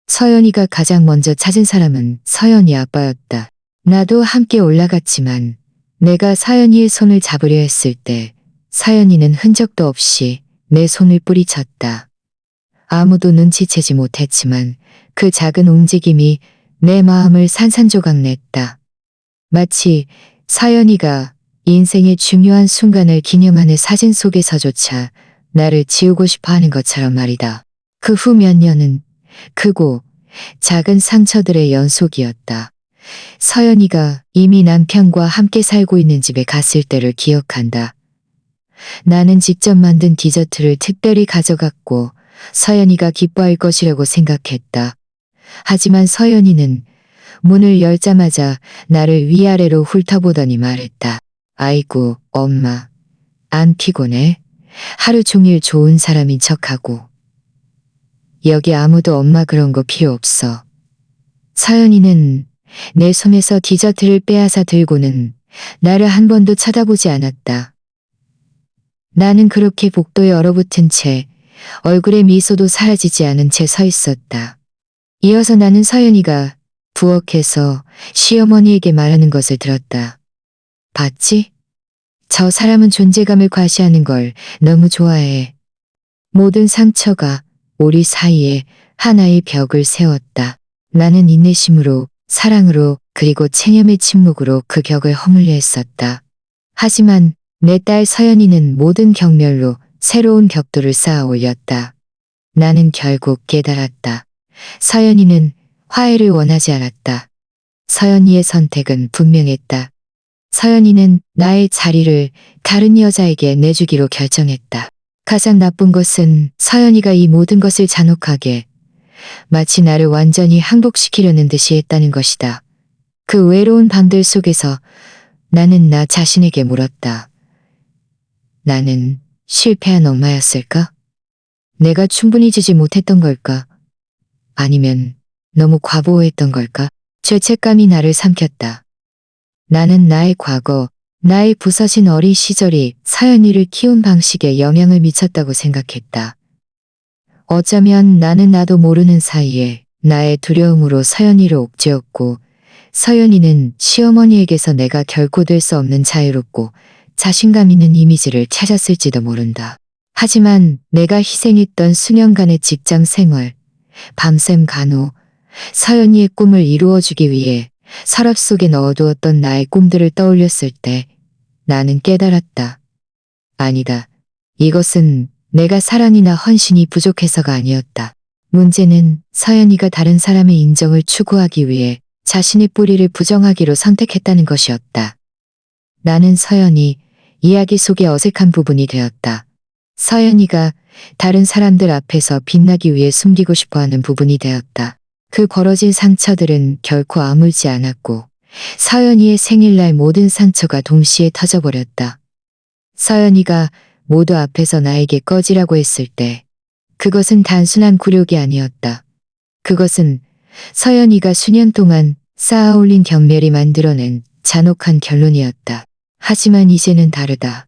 서연이가 가장 먼저 찾은 사람은 서연이 아빠였다. 나도 함께 올라갔지만 내가 서연이의 손을 잡으려 했을 때 서연이는 흔적도 없이 내 손을 뿌리쳤다. 아무도 눈치채지 못했지만 그 작은 움직임이 내 마음을 산산조각 냈다. 마치 서연이가 인생의 중요한 순간을 기념하는 사진 속에서조차 나를 지우고 싶어 하는 것처럼 말이다. 그 후 몇 년은 크고 작은 상처들의 연속이었다. 서연이가 이미 남편과 함께 살고 있는 집에 갔을 때를 기억한다. 나는 직접 만든 디저트를 특별히 가져갔고 서연이가 기뻐할 것이라고 생각했다. 하지만 서연이는 문을 열자마자 나를 위아래로 훑어보더니 말했다. 아이고, 엄마. 안 피곤해? 하루 종일 좋은 사람인 척하고. 여기 아무도 엄마 그런 거 필요 없어. 서연이는 내 손에서 디저트를 빼앗아 들고는 나를 한 번도 쳐다보지 않았다. 나는 그렇게 복도에 얼어붙은 채 얼굴에 미소도 사라지지 않은 채 서 있었다. 이어서 나는 서연이가 부엌에서 시어머니에게 말하는 것을 들었다. 봤지? 저 사람은 존재감을 과시하는 걸 너무 좋아해. 모든 상처가 우리 사이에 하나의 벽을 세웠다. 나는 인내심으로, 사랑으로 그리고 체념의 침묵으로 그 격을 허물려 했었다. 하지만 내 딸 서연이는 모든 경멸로 새로운 격도를 쌓아 올렸다. 나는 결국 깨달았다. 서연이는 화해를 원하지 않았다. 서연이의 선택은 분명했다. 서연이는 나의 자리를 다른 여자에게 내주기로 결정했다. 가장 나쁜 것은 서연이가 이 모든 것을 잔혹하게 마치 나를 완전히 항복시키려는 듯이 했다는 것이다. 그 외로운 밤들 속에서 나는 나 자신에게 물었다. 나는 실패한 엄마였을까? 내가 충분히 지지 못했던 걸까? 아니면 너무 과보호했던 걸까? 죄책감이 나를 삼켰다. 나는 나의 과거, 나의 부서진 어린 시절이 서연이를 키운 방식에 영향을 미쳤다고 생각했다. 어쩌면 나는 나도 모르는 사이에 나의 두려움으로 서연이를 옥죄었고, 서연이는 시어머니에게서 내가 결코 될 수 없는 자유롭고 자신감 있는 이미지를 찾았을지도 모른다. 하지만 내가 희생했던 수년간의 직장 생활, 밤샘 간호, 서연이의 꿈을 이루어주기 위해 서랍 속에 넣어두었던 나의 꿈들을 떠올렸을 때 나는 깨달았다. 아니다. 이것은 내가 사랑이나 헌신이 부족해서가 아니었다. 문제는 서연이가 다른 사람의 인정을 추구하기 위해 자신의 뿌리를 부정하기로 선택했다는 것이었다. 나는 서연이 이야기 속의 어색한 부분이 되었다. 서연이가 다른 사람들 앞에서 빛나기 위해 숨기고 싶어하는 부분이 되었다. 그 벌어진 상처들은 결코 아물지 않았고 서연이의 생일날 모든 상처가 동시에 터져버렸다. 서연이가 모두 앞에서 나에게 꺼지라고 했을 때 그것은 단순한 굴욕이 아니었다. 그것은 서연이가 수년 동안 쌓아올린 경멸이 만들어낸 잔혹한 결론이었다. 하지만 이제는 다르다.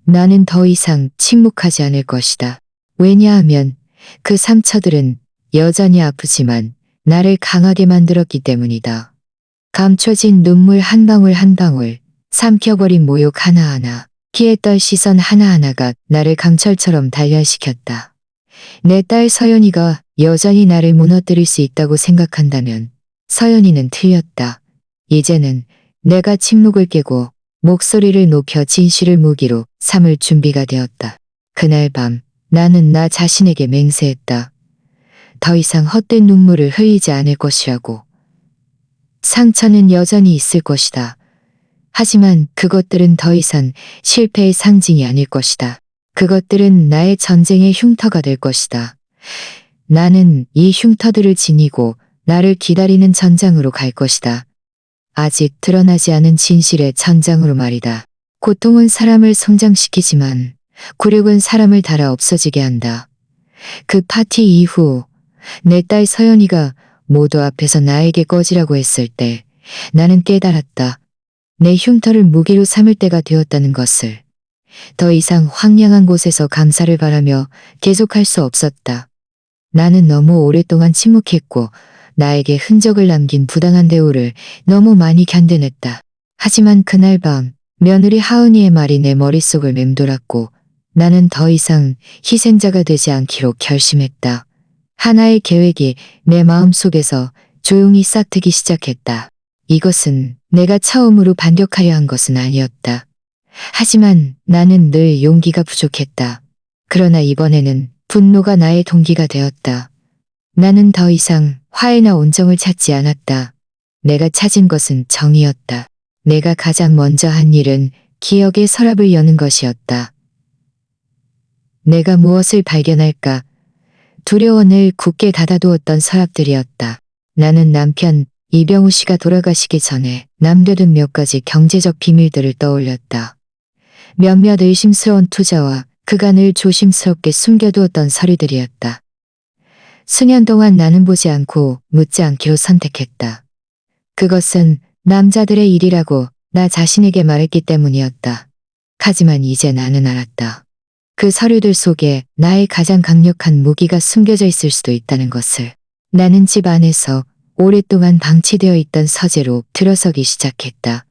나는 더 이상 침묵하지 않을 것이다. 왜냐하면 그 상처들은 여전히 아프지만 나를 강하게 만들었기 때문이다. 감춰진 눈물 한 방울 한 방울, 삼켜버린 모욕 하나하나, 피했던 시선 하나하나가 나를 강철처럼 단련시켰다. 내 딸 서연이가 여전히 나를 무너뜨릴 수 있다고 생각한다면 서연이는 틀렸다. 이제는 내가 침묵을 깨고 목소리를 높여 진실을 무기로 삼을 준비가 되었다. 그날 밤 나는 나 자신에게 맹세했다. 더 이상 헛된 눈물을 흘리지 않을 것이라고. 상처는 여전히 있을 것이다. 하지만 그것들은 더 이상 실패의 상징이 아닐 것이다. 그것들은 나의 전쟁의 흉터가 될 것이다. 나는 이 흉터들을 지니고 나를 기다리는 전장으로 갈 것이다. 아직 드러나지 않은 진실의 전장으로 말이다. 고통은 사람을 성장시키지만 굴욕은 사람을 닳아 없어지게 한다. 그 파티 이후 내 딸 서연이가 모두 앞에서 나에게 꺼지라고 했을 때 나는 깨달았다. 내 흉터를 무기로 삼을 때가 되었다는 것을. 더 이상 황량한 곳에서 감사를 바라며 계속할 수 없었다. 나는 너무 오랫동안 침묵했고 나에게 흔적을 남긴 부당한 대우를 너무 많이 견뎌냈다. 하지만 그날 밤 며느리 하은이의 말이 내 머릿속을 맴돌았고 나는 더 이상 희생자가 되지 않기로 결심했다. 하나의 계획이 내 마음속에서 조용히 싹트기 시작했다. 이것은 내가 처음으로 반격하려 한 것은 아니었다. 하지만 나는 늘 용기가 부족했다. 그러나 이번에는 분노가 나의 동기가 되었다. 나는 더 이상 화해나 온정을 찾지 않았다. 내가 찾은 것은 정의였다. 내가 가장 먼저 한 일은 기억의 서랍을 여는 것이었다. 내가 무엇을 발견할까? 두려워 늘 굳게 닫아두었던 서랍들이었다. 나는 남편 이병우 씨가 돌아가시기 전에 남겨둔 몇 가지 경제적 비밀들을 떠올렸다. 몇몇 의심스러운 투자와 그가 늘 조심스럽게 숨겨두었던 서류들이었다. 수년 동안 나는 보지 않고 묻지 않기로 선택했다. 그것은 남자들의 일이라고 나 자신에게 말했기 때문이었다. 하지만 이제 나는 알았다. 그 서류들 속에 나의 가장 강력한 무기가 숨겨져 있을 수도 있다는 것을. 나는 집 안에서 오랫동안 방치되어 있던 서재로 들어서기 시작했다.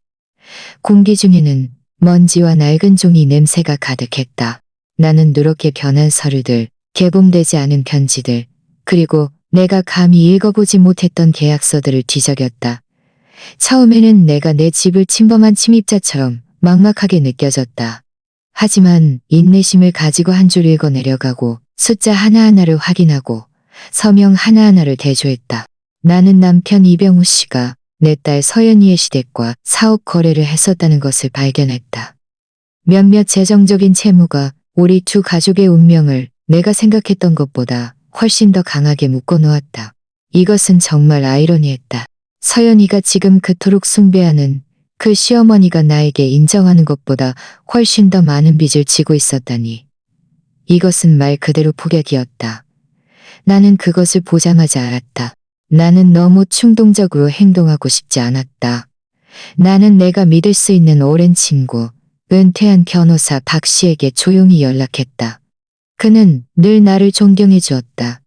공기 중에는 먼지와 낡은 종이 냄새가 가득했다. 나는 누렇게 변한 서류들, 개봉되지 않은 편지들, 그리고 내가 감히 읽어보지 못했던 계약서들을 뒤적였다. 처음에는 내가 내 집을 침범한 침입자처럼 막막하게 느껴졌다. 하지만 인내심을 가지고 한 줄 읽어 내려가고 숫자 하나하나를 확인하고 서명 하나하나를 대조했다. 나는 남편 이병우 씨가 내 딸 서연이의 시댁과 사업 거래를 했었다는 것을 발견했다. 몇몇 재정적인 채무가 우리 두 가족의 운명을 내가 생각했던 것보다 훨씬 더 강하게 묶어놓았다. 이것은 정말 아이러니했다. 서연이가 지금 그토록 숭배하는 그 시어머니가 나에게 인정하는 것보다 훨씬 더 많은 빚을 지고 있었다니. 이것은 말 그대로 폭약이었다. 나는 그것을 보자마자 알았다. 나는 너무 충동적으로 행동하고 싶지 않았다. 나는 내가 믿을 수 있는 오랜 친구, 은퇴한 변호사 박 씨에게 조용히 연락했다. 그는 늘 나를 존경해 주었다.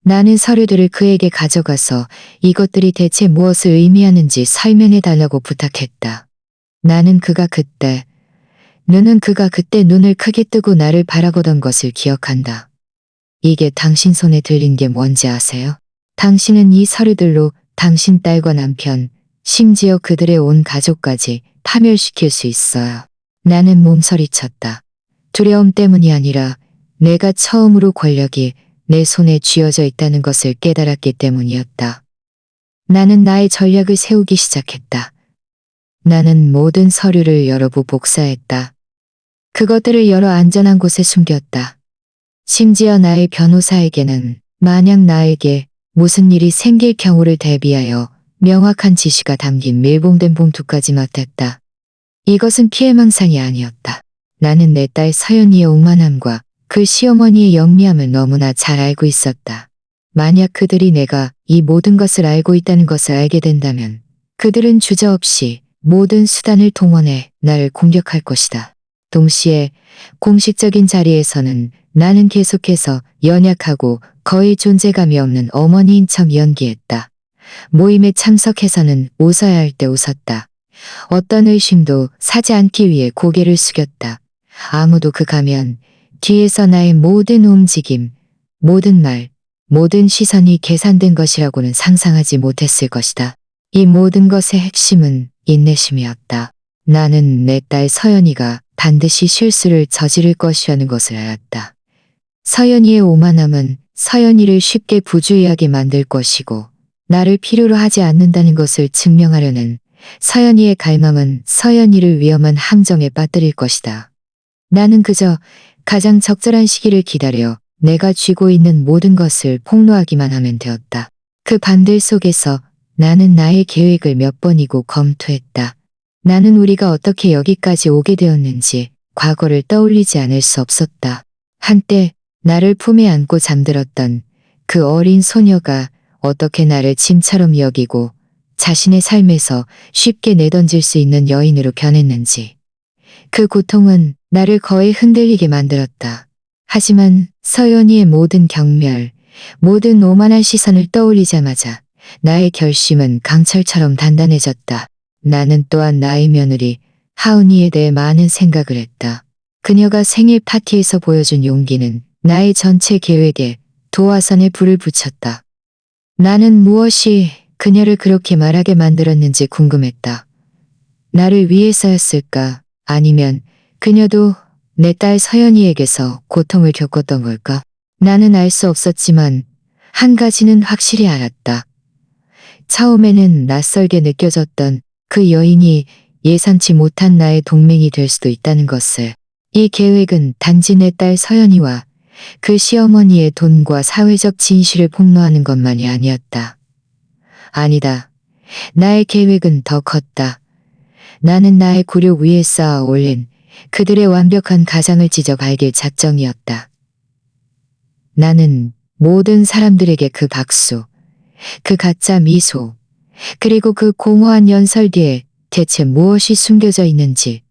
나는 서류들을 그에게 가져가서 이것들이 대체 무엇을 의미하는지 설명해 달라고 부탁했다. 그가 그때 눈을 크게 뜨고 나를 바라보던 것을 기억한다. 이게 당신 손에 들린 게 뭔지 아세요? 당신은 이 서류들로 당신 딸과 남편, 심지어 그들의 온 가족까지 파멸시킬 수 있어요. 나는 몸서리쳤다. 두려움 때문이 아니라 내가 처음으로 권력이 내 손에 쥐어져 있다는 것을 깨달았기 때문이었다. 나는 나의 전략을 세우기 시작했다. 나는 모든 서류를 여러 부 복사했다. 그것들을 여러 안전한 곳에 숨겼다. 심지어 나의 변호사에게는 만약 나에게 무슨 일이 생길 경우를 대비하여 명확한 지시가 담긴 밀봉된 봉투까지 맡았다. 이것은 피해망상이 아니었다. 나는 내 딸 서연이의 오만함과 그 시어머니의 영리함을 너무나 잘 알고 있었다. 만약 그들이 내가 이 모든 것을 알고 있다는 것을 알게 된다면 그들은 주저없이 모든 수단을 동원해 나를 공격할 것이다. 동시에 공식적인 자리에서는 나는 계속해서 연약하고 거의 존재감이 없는 어머니인 척 연기했다. 모임에 참석해서는 웃어야 할 때 웃었다. 어떤 의심도 사지 않기 위해 고개를 숙였다. 아무도 그 가면 뒤에서 나의 모든 움직임, 모든 말, 모든 시선이 계산된 것이라고는 상상하지 못했을 것이다. 이 모든 것의 핵심은 인내심이었다. 나는 내 딸 서연이가 반드시 실수를 저지를 것이라는 것을 알았다. 서연이의 오만함은 서연이를 쉽게 부주의하게 만들 것이고 나를 필요로 하지 않는다는 것을 증명하려는 서연이의 갈망은 서연이를 위험한 함정에 빠뜨릴 것이다. 나는 그저 가장 적절한 시기를 기다려 내가 쥐고 있는 모든 것을 폭로하기만 하면 되었다. 그 반들 속에서 나는 나의 계획을 몇 번이고 검토했다. 나는 우리가 어떻게 여기까지 오게 되었는지 과거를 떠올리지 않을 수 없었다. 한때 나를 품에 안고 잠들었던 그 어린 소녀가 어떻게 나를 짐처럼 여기고 자신의 삶에서 쉽게 내던질 수 있는 여인으로 변했는지. 그 고통은 나를 거의 흔들리게 만들었다. 하지만 서연이의 모든 경멸, 모든 오만한 시선을 떠올리자마자 나의 결심은 강철처럼 단단해졌다. 나는 또한 나의 며느리 하은이에 대해 많은 생각을 했다. 그녀가 생일 파티에서 보여준 용기는 나의 전체 계획에 도화선에 불을 붙였다. 나는 무엇이 그녀를 그렇게 말하게 만들었는지 궁금했다. 나를 위해서였을까? 아니면 그녀도 내 딸 서연이에게서 고통을 겪었던 걸까? 나는 알 수 없었지만 한 가지는 확실히 알았다. 처음에는 낯설게 느껴졌던 그 여인이 예상치 못한 나의 동맹이 될 수도 있다는 것을. 이 계획은 단지 내 딸 서연이와 그 시어머니의 돈과 사회적 진실을 폭로하는 것만이 아니었다. 아니다. 나의 계획은 더 컸다. 나는 나의 굴욕 위에 쌓아 올린 그들의 완벽한 가장을 찢어 발길 작정이었다. 나는 모든 사람들에게 그 박수, 그 가짜 미소, 그리고 그 공허한 연설 뒤에 대체 무엇이 숨겨져 있는지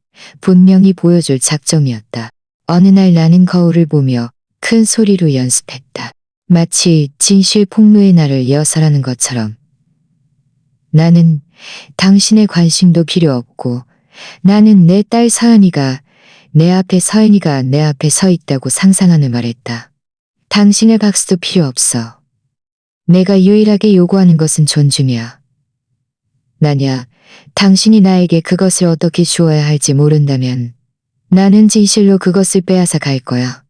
분명히 보여줄 작정이었다. 어느 날 나는 거울을 보며 큰 소리로 연습했다. 마치 진실 폭로의 날을 예어설하는 것처럼. 나는 당신의 관심도 필요 없고 나는 내 딸 서연이가 내 앞에 서 있다고 상상하며 말했다. 당신의 박수도 필요 없어. 내가 유일하게 요구하는 것은 존중이야. 만약 당신이 나에게 그것을 어떻게 주어야 할지 모른다면 나는 진실로 그것을 빼앗아 갈 거야.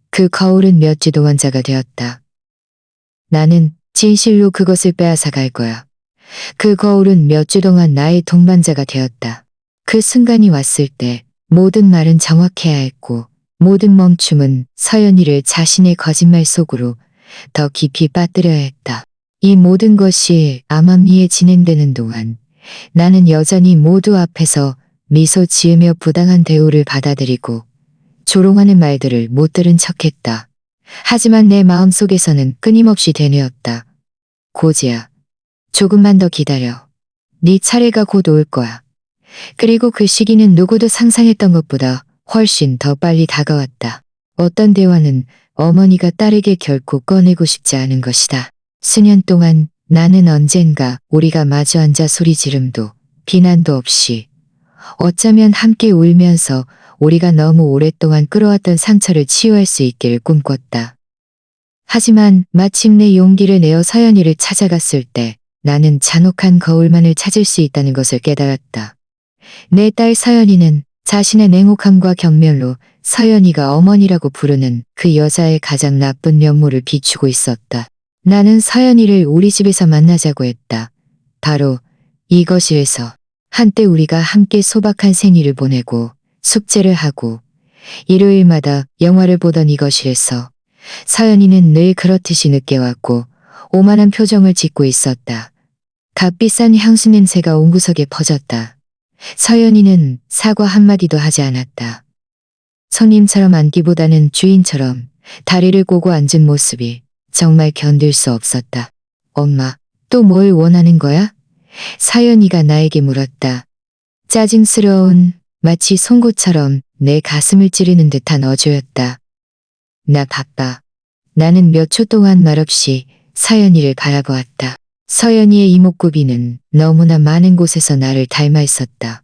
그 거울은 몇 주 동안자가 되었다. 나는 진실로 그것을 빼앗아 갈 거야. 그 거울은 몇 주 동안 나의 동반자가 되었다. 그 순간이 왔을 때 모든 말은 정확해야 했고 모든 멈춤은 서연이를 자신의 거짓말 속으로 더 깊이 빠뜨려야 했다. 이 모든 것이 암암리에 진행되는 동안 나는 여전히 모두 앞에서 미소 지으며 부당한 대우를 받아들이고 조롱하는 말들을 못 들은 척했다. 하지만 내 마음속에서는 끊임없이 되뇌었다. 고지야, 조금만 더 기다려. 네 차례가 곧 올 거야. 그리고 그 시기는 누구도 상상했던 것보다 훨씬 더 빨리 다가왔다. 어떤 대화는 어머니가 딸에게 결코 꺼내고 싶지 않은 것이다. 수년 동안 나는 언젠가 우리가 마주 앉아 소리 지름도 비난도 없이 어쩌면 함께 울면서 우리가 너무 오랫동안 끌어왔던 상처를 치유할 수 있기를 꿈꿨다. 하지만 마침내 용기를 내어 서연이를 찾아갔을 때 나는 잔혹한 거울만을 찾을 수 있다는 것을 깨달았다. 내 딸 서연이는 자신의 냉혹함과 경멸로 서연이가 어머니라고 부르는 그 여자의 가장 나쁜 면모를 비추고 있었다. 나는 서연이를 우리 집에서 만나자고 했다. 바로 이 거실에서. 한때 우리가 함께 소박한 생일을 보내고 숙제를 하고 일요일마다 영화를 보던 이 거실에서 서연이는 늘 그렇듯이 늦게 왔고 오만한 표정을 짓고 있었다. 값비싼 향수 냄새가 온 구석에 퍼졌다. 서연이는 사과 한마디도 하지 않았다. 손님처럼 앉기보다는 주인처럼 다리를 꼬고 앉은 모습이 정말 견딜 수 없었다. 엄마, 또 뭘 원하는 거야? 서연이가 나에게 물었다. 짜증스러운, 마치 송곳처럼 내 가슴을 찌르는 듯한 어조였다. 나 바빠. 나는 몇 초 동안 말없이 서연이를 바라보았다. 서연이의 이목구비는 너무나 많은 곳에서 나를 닮아 있었다.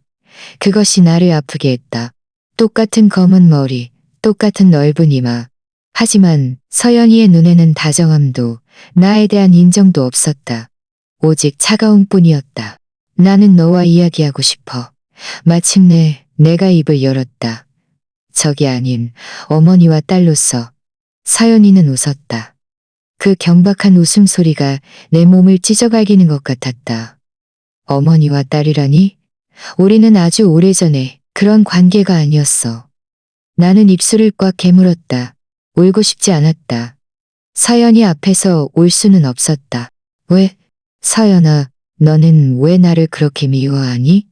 그것이 나를 아프게 했다. 똑같은 검은 머리, 똑같은 넓은 이마. 하지만 서연이의 눈에는 다정함도 나에 대한 인정도 없었다. 오직 차가움 뿐이었다. 나는 너와 이야기하고 싶어. 마침내 내가 입을 열었다. 적이 아닌 어머니와 딸로서. 서연이는 웃었다. 그 경박한 웃음소리가 내 몸을 찢어갈기는 것 같았다. 어머니와 딸이라니? 우리는 아주 오래전에 그런 관계가 아니었어. 나는 입술을 꽉 깨물었다. 울고 싶지 않았다. 서연이 앞에서 울 수는 없었다. 왜? 서연아, 너는 왜 나를 그렇게 미워하니?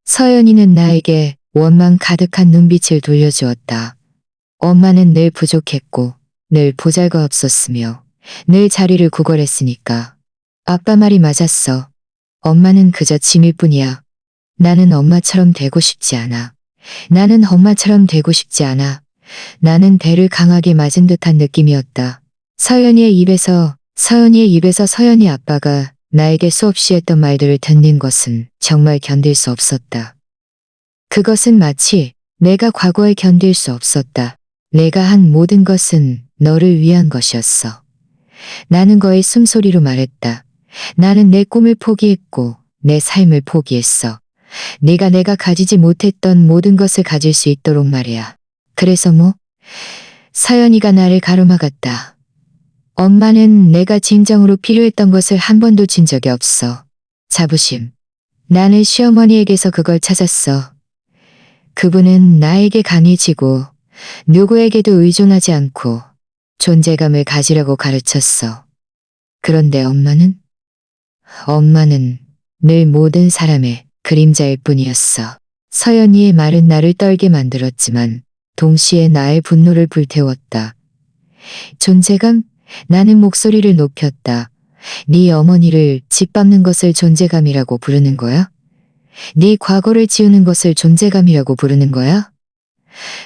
서연이는 나에게 원망 가득한 눈빛을 돌려주었다. 엄마는 늘 부족했고 늘 보잘것없었으며 늘 자리를 구걸했으니까. 아빠 말이 맞았어. 엄마는 그저 짐일 뿐이야. 나는 엄마처럼 되고 싶지 않아. 나는 엄마처럼 되고 싶지 않아. 나는 배를 강하게 맞은 듯한 느낌이었다. 서연이의 입에서 서연이 아빠가 나에게 수없이 했던 말들을 듣는 것은 정말 견딜 수 없었다. 그것은 마치 내가 과거에 견딜 수 없었다. 내가 한 모든 것은 너를 위한 것이었어. 나는 거의 숨소리로 말했다. 나는 내 꿈을 포기했고 내 삶을 포기했어. 네가 내가 가지지 못했던 모든 것을 가질 수 있도록 말이야. 그래서 뭐? 서연이가 나를 가로막았다. 엄마는 내가 진정으로 필요했던 것을 한 번도 준 적이 없어. 자부심. 나는 시어머니에게서 그걸 찾았어. 그분은 나에게 강해지고 누구에게도 의존하지 않고 존재감을 가지라고 가르쳤어. 그런데 엄마는 늘 모든 사람의 그림자일 뿐이었어. 서연이의 말은 나를 떨게 만들었지만 동시에 나의 분노를 불태웠다. 존재감? 나는 목소리를 높였다. 네 어머니를 짓밟는 것을 존재감이라고 부르는 거야? 네 과거를 지우는 것을 존재감이라고 부르는 거야?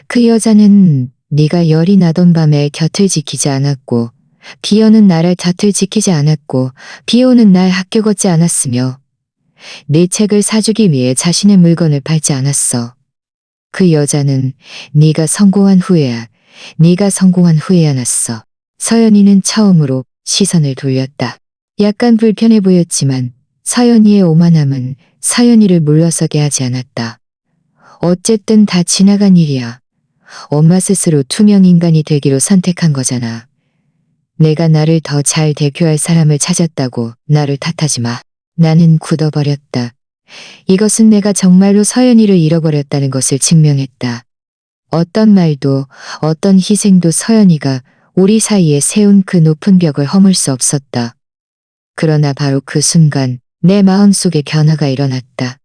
그 여자는 네가 열이 나던 밤에 곁을 지키지 않았고 비 오는 날에 곁을 지키지 않았고 비 오는 날 학교 걷지 않았으며 네 책을 사주기 위해 자신의 물건을 팔지 않았어. 그 여자는 네가 성공한 후에야 났어. 서연이는 처음으로 시선을 돌렸다. 약간 불편해 보였지만 서연이의 오만함은 서연이를 물러서게 하지 않았다. 어쨌든 다 지나간 일이야. 엄마 스스로 투명 인간이 되기로 선택한 거잖아. 내가 나를 더 잘 대표할 사람을 찾았다고 나를 탓하지 마. 나는 굳어버렸다. 이것은 내가 정말로 서연이를 잃어버렸다는 것을 증명했다. 어떤 말도, 어떤 희생도 서연이가 우리 사이에 세운 그 높은 벽을 허물 수 없었다. 그러나 바로 그 순간 내 마음속에 변화가 일어났다.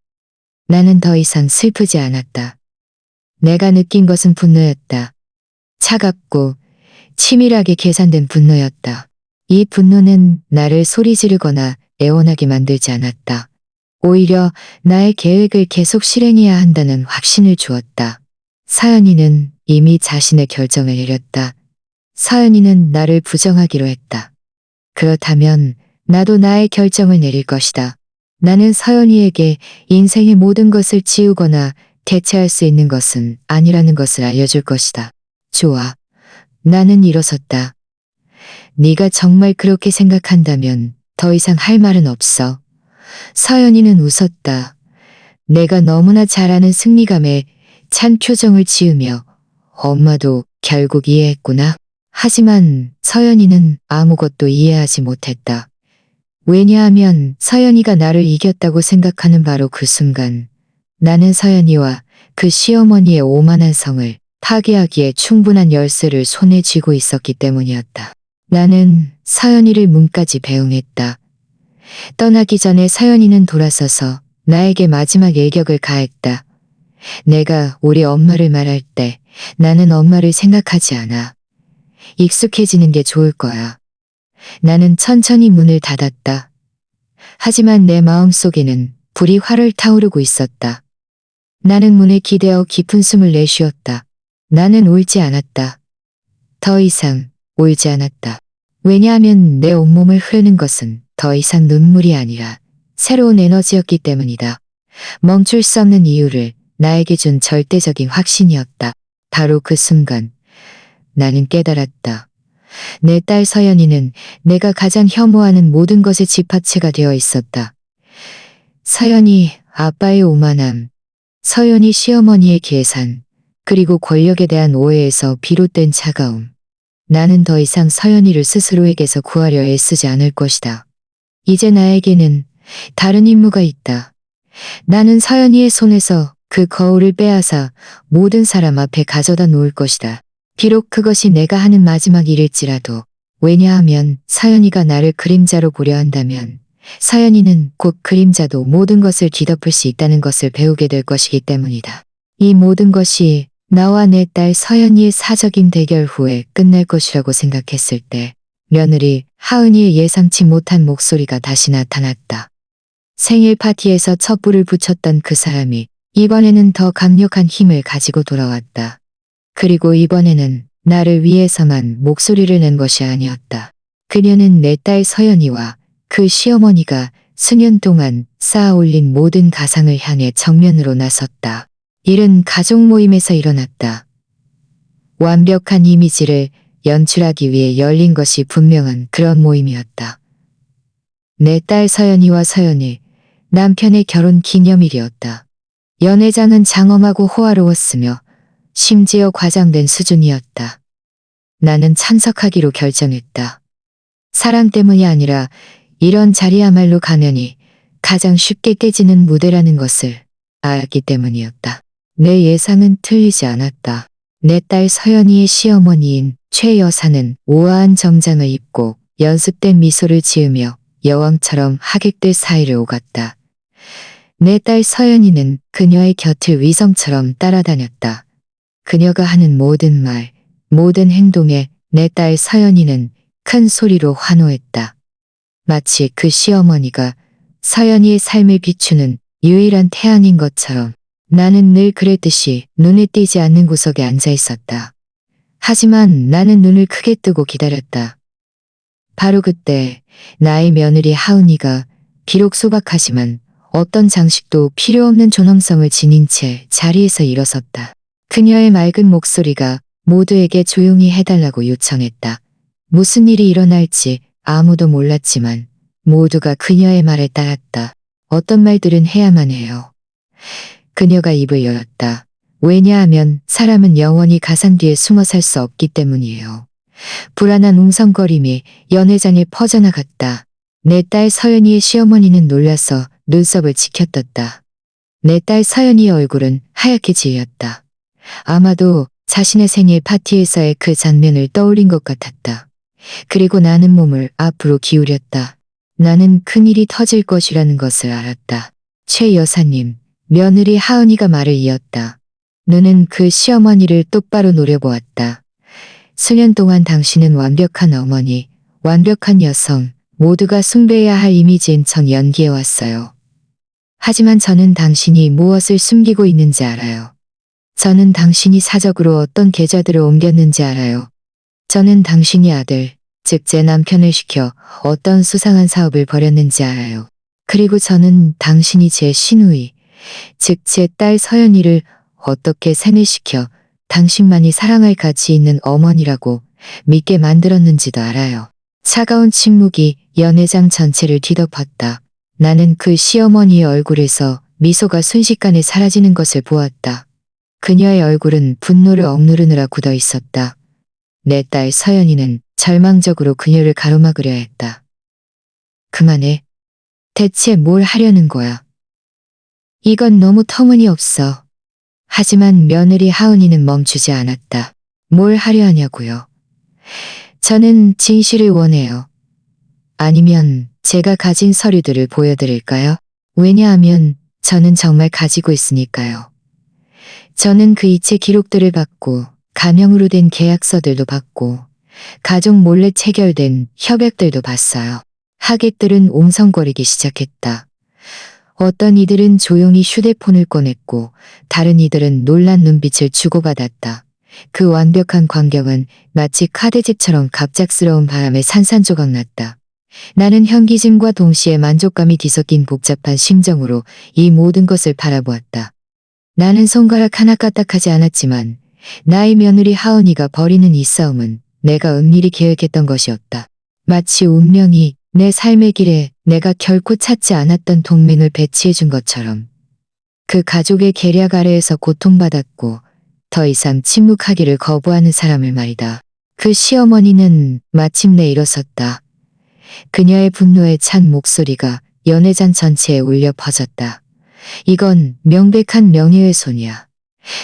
나는 더 이상 슬프지 않았다. 내가 느낀 것은 분노였다. 차갑고 치밀하게 계산된 분노였다. 이 분노는 나를 소리 지르거나 애원하게 만들지 않았다. 오히려 나의 계획을 계속 실행해야 한다는 확신을 주었다. 서연이는 이미 자신의 결정을 내렸다. 서연이는 나를 부정하기로 했다. 그렇다면 나도 나의 결정을 내릴 것이다. 나는 서연이에게 인생의 모든 것을 지우거나 대체할 수 있는 것은 아니라는 것을 알려줄 것이다. 좋아. 나는 일어섰다. 네가 정말 그렇게 생각한다면 더 이상 할 말은 없어. 서연이는 웃었다. 내가 너무나 잘 아는 승리감에 찬 표정을 지으며 엄마도 결국 이해했구나. 하지만 서연이는 아무것도 이해하지 못했다. 왜냐하면 서연이가 나를 이겼다고 생각하는 바로 그 순간 나는 서연이와 그 시어머니의 오만한 성을 파괴하기에 충분한 열쇠를 손에 쥐고 있었기 때문이었다. 나는 서연이를 문까지 배웅했다. 떠나기 전에 서연이는 돌아서서 나에게 마지막 일격을 가했다. 내가 우리 엄마를 말할 때 나는 엄마를 생각하지 않아. 익숙해지는 게 좋을 거야. 나는 천천히 문을 닫았다. 하지만 내 마음속에는 불이 활을 타오르고 있었다. 나는 문에 기대어 깊은 숨을 내쉬었다. 나는 울지 않았다. 더 이상 울지 않았다. 왜냐하면 내 온몸을 흐르는 것은 더 이상 눈물이 아니라 새로운 에너지였기 때문이다. 멈출 수 없는 이유를 나에게 준 절대적인 확신이었다. 바로 그 순간 나는 깨달았다. 내 딸 서연이는 내가 가장 혐오하는 모든 것의 집합체가 되어 있었다. 서연이 아빠의 오만함, 서연이 시어머니의 계산, 그리고 권력에 대한 오해에서 비롯된 차가움. 나는 더 이상 서연이를 스스로에게서 구하려 애쓰지 않을 것이다. 이제 나에게는 다른 임무가 있다. 나는 서연이의 손에서 그 거울을 빼앗아 모든 사람 앞에 가져다 놓을 것이다. 비록 그것이 내가 하는 마지막 일일지라도. 왜냐하면 서연이가 나를 그림자로 보려 한다면 서연이는 곧 그림자도 모든 것을 뒤덮을 수 있다는 것을 배우게 될 것이기 때문이다. 이 모든 것이 나와 내 딸 서연이의 사적인 대결 후에 끝날 것이라고 생각했을 때 며느리 하은이의 예상치 못한 목소리가 다시 나타났다. 생일 파티에서 첩불을 붙였던 그 사람이 이번에는 더 강력한 힘을 가지고 돌아왔다. 그리고 이번에는 나를 위해서만 목소리를 낸 것이 아니었다. 그녀는 내 딸 서연이와 그 시어머니가 수년 동안 쌓아올린 모든 가상을 향해 정면으로 나섰다. 일은 가족 모임에서 일어났다. 완벽한 이미지를 연출하기 위해 열린 것이 분명한 그런 모임이었다. 내 딸 서연이와 서연이 남편의 결혼 기념일이었다. 연회장은 장엄하고 호화로웠으며 심지어 과장된 수준이었다. 나는 참석하기로 결정했다. 사랑 때문이 아니라 이런 자리야말로 가면이 가장 쉽게 깨지는 무대라는 것을 알았기 때문이었다. 내 예상은 틀리지 않았다. 내 딸 서연이의 시어머니인 최 여사는 우아한 정장을 입고 연습된 미소를 지으며 여왕처럼 하객들 사이를 오갔다. 내 딸 서연이는 그녀의 곁을 위성처럼 따라다녔다. 그녀가 하는 모든 말, 모든 행동에 내 딸 서연이는 큰 소리로 환호했다. 마치 그 시어머니가 서연이의 삶을 비추는 유일한 태양인 것처럼. 나는 늘 그랬듯이 눈에 띄지 않는 구석에 앉아 있었다. 하지만 나는 눈을 크게 뜨고 기다렸다. 바로 그때 나의 며느리 하은이가 비록 소박하지만 어떤 장식도 필요 없는 존엄성을 지닌 채 자리에서 일어섰다. 그녀의 맑은 목소리가 모두에게 조용히 해달라고 요청했다. 무슨 일이 일어날지 아무도 몰랐지만 모두가 그녀의 말에 따랐다. 어떤 말들은 해야만 해요. 그녀가 입을 열었다. 왜냐하면 사람은 영원히 가상 뒤에 숨어 살 수 없기 때문이에요. 불안한 웅성거림이 연회장에 퍼져나갔다. 내 딸 서연이의 시어머니는 놀라서 눈썹을 치켜떴다. 내 딸 서연이의 얼굴은 하얗게 질렸다. 아마도 자신의 생일 파티에서의 그 장면을 떠올린 것 같았다. 그리고 나는 몸을 앞으로 기울였다. 나는 큰일이 터질 것이라는 것을 알았다. 최 여사님, 며느리 하은이가 말을 이었다. 너는 그 시어머니를 똑바로 노려보았다. 수년 동안 당신은 완벽한 어머니, 완벽한 여성, 모두가 숭배해야 할 이미지인 척 연기해왔어요. 하지만 저는 당신이 무엇을 숨기고 있는지 알아요. 저는 당신이 사적으로 어떤 계좌들을 옮겼는지 알아요. 저는 당신이 아들, 즉 제 남편을 시켜 어떤 수상한 사업을 벌였는지 알아요. 그리고 저는 당신이 제 시누이, 즉 제 딸 서연이를 어떻게 세뇌시켜 당신만이 사랑할 가치 있는 어머니라고 믿게 만들었는지도 알아요. 차가운 침묵이 연회장 전체를 뒤덮었다. 나는 그 시어머니의 얼굴에서 미소가 순식간에 사라지는 것을 보았다. 그녀의 얼굴은 분노를 억누르느라 굳어 있었다. 내 딸 서연이는 절망적으로 그녀를 가로막으려 했다. 그만해. 대체 뭘 하려는 거야? 이건 너무 터무니없어. 하지만 며느리 하은이는 멈추지 않았다. 뭘 하려 하냐고요? 저는 진실을 원해요. 아니면 제가 가진 서류들을 보여드릴까요? 왜냐하면 저는 정말 가지고 있으니까요. 저는 그 이체 기록들을 받고 가명으로 된 계약서들도 받고 가족 몰래 체결된 협약들도 봤어요. 하객들은 옹성거리기 시작했다. 어떤 이들은 조용히 휴대폰을 꺼냈고 다른 이들은 놀란 눈빛을 주고받았다. 그 완벽한 광경은 마치 카드집처럼 갑작스러운 바람에 산산조각 났다. 나는 현기증과 동시에 만족감이 뒤섞인 복잡한 심정으로 이 모든 것을 바라보았다. 나는 손가락 하나 까딱하지 않았지만 나의 며느리 하은이가 벌이는 이 싸움은 내가 은밀히 계획했던 것이었다. 마치 운명이 내 삶의 길에 내가 결코 찾지 않았던 동맹을 배치해준 것처럼. 그 가족의 계략 아래에서 고통받았고 더 이상 침묵하기를 거부하는 사람을 말이다. 그 시어머니는 마침내 일어섰다. 그녀의 분노에 찬 목소리가 연회장 전체에 울려 퍼졌다. 이건 명백한 명예훼손이야.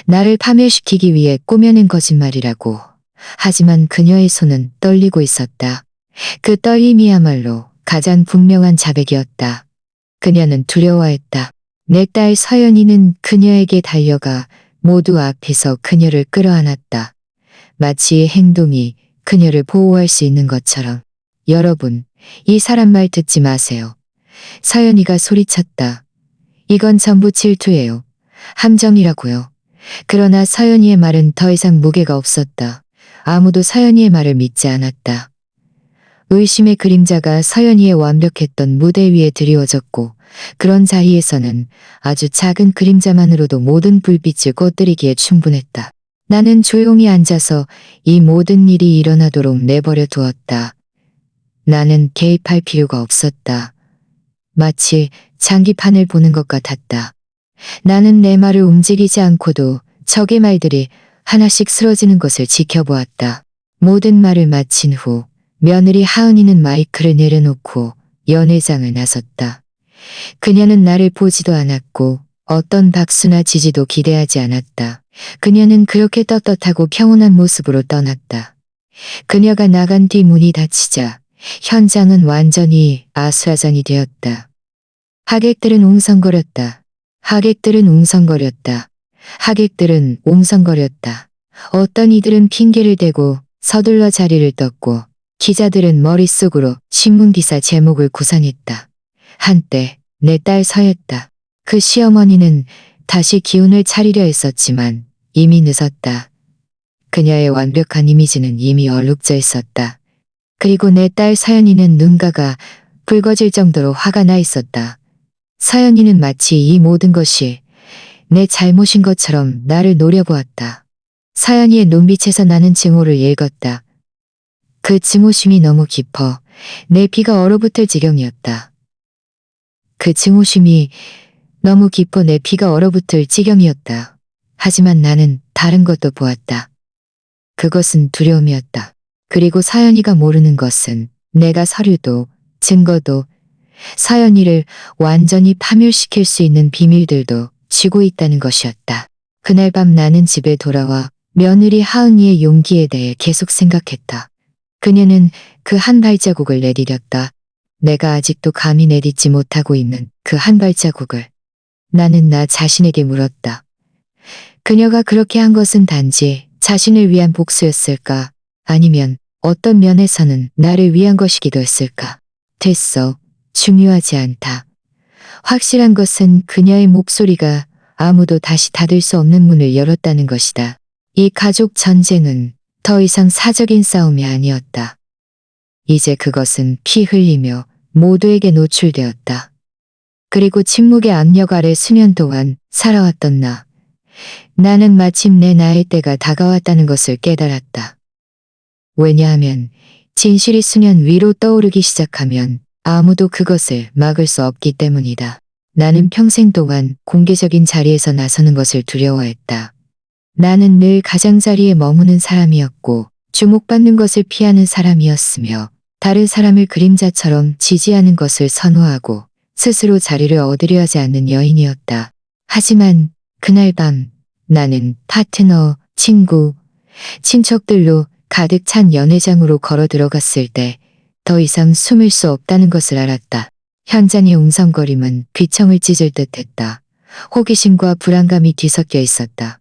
나를 파멸시키기 위해 꾸며낸 거짓말이라고. 하지만 그녀의 손은 떨리고 있었다. 그 떨림이야말로 가장 분명한 자백이었다. 그녀는 두려워했다. 내 딸 서연이는 그녀에게 달려가 모두 앞에서 그녀를 끌어안았다. 마치 이 행동이 그녀를 보호할 수 있는 것처럼. 여러분, 이 사람 말 듣지 마세요. 서연이가 소리쳤다. 이건 전부 질투예요. 함정이라고요. 그러나 서연이의 말은 더 이상 무게가 없었다. 아무도 서연이의 말을 믿지 않았다. 의심의 그림자가 서연이의 완벽했던 무대 위에 드리워졌고 그런 자리에서는 아주 작은 그림자만으로도 모든 불빛을 꺼뜨리기에 충분했다. 나는 조용히 앉아서 이 모든 일이 일어나도록 내버려 두었다. 나는 개입할 필요가 없었다. 마치 장기판을 보는 것 같았다. 나는 내 말을 움직이지 않고도 적의 말들이 하나씩 쓰러지는 것을 지켜보았다. 모든 말을 마친 후 며느리 하은이는 마이크를 내려놓고 연회장을 나섰다. 그녀는 나를 보지도 않았고 어떤 박수나 지지도 기대하지 않았다. 그녀는 그렇게 떳떳하고 평온한 모습으로 떠났다. 그녀가 나간 뒤 문이 닫히자 현장은 완전히 아수라장이 되었다. 하객들은 웅성거렸다. 하객들은 웅성거렸다. 하객들은 웅성거렸다. 어떤 이들은 핑계를 대고 서둘러 자리를 떴고 기자들은 머릿속으로 신문기사 제목을 구상했다. 한때 내 딸 서였다. 그 시어머니는 다시 기운을 차리려 했었지만 이미 늦었다. 그녀의 완벽한 이미지는 이미 얼룩져 있었다. 그리고 내 딸 서연이는 눈가가 붉어질 정도로 화가 나 있었다. 서연이는 마치 이 모든 것이 내 잘못인 것처럼 나를 노려보았다. 서연이의 눈빛에서 나는 증오를 읽었다. 그 증오심이 너무 깊어 내 피가 얼어붙을 지경이었다. 그 증오심이 너무 깊어 내 피가 얼어붙을 지경이었다. 하지만 나는 다른 것도 보았다. 그것은 두려움이었다. 그리고 서연이가 모르는 것은 내가 서류도 증거도 서연이를 완전히 파멸시킬 수 있는 비밀들도 쥐고 있다는 것이었다. 그날 밤 나는 집에 돌아와 며느리 하은이의 용기에 대해 계속 생각했다. 그녀는 그 한 발자국을 내디뎠다. 내가 아직도 감히 내딛지 못하고 있는 그 한 발자국을. 나는 나 자신에게 물었다. 그녀가 그렇게 한 것은 단지 자신을 위한 복수였을까? 아니면 어떤 면에서는 나를 위한 것이기도 했을까? 됐어. 중요하지 않다. 확실한 것은 그녀의 목소리가 아무도 다시 닫을 수 없는 문을 열었다는 것이다. 이 가족 전쟁은 더 이상 사적인 싸움이 아니었다. 이제 그것은 피 흘리며 모두에게 노출되었다. 그리고 침묵의 압력 아래 수년 동안 살아왔던 나는 마침내 나의 때가 다가왔다는 것을 깨달았다. 왜냐하면 진실이 수년 위로 떠오르기 시작하면 아무도 그것을 막을 수 없기 때문이다. 나는 평생 동안 공개적인 자리에서 나서는 것을 두려워했다. 나는 늘 가장자리에 머무는 사람이었고 주목받는 것을 피하는 사람이었으며 다른 사람을 그림자처럼 지지하는 것을 선호하고 스스로 자리를 얻으려 하지 않는 여인이었다. 하지만 그날 밤 나는 파트너, 친구, 친척들로 가득 찬 연회장으로 걸어 들어갔을 때 더 이상 숨을 수 없다는 것을 알았다. 현장의 웅성거림은 귀청을 찢을 듯했다. 호기심과 불안감이 뒤섞여 있었다.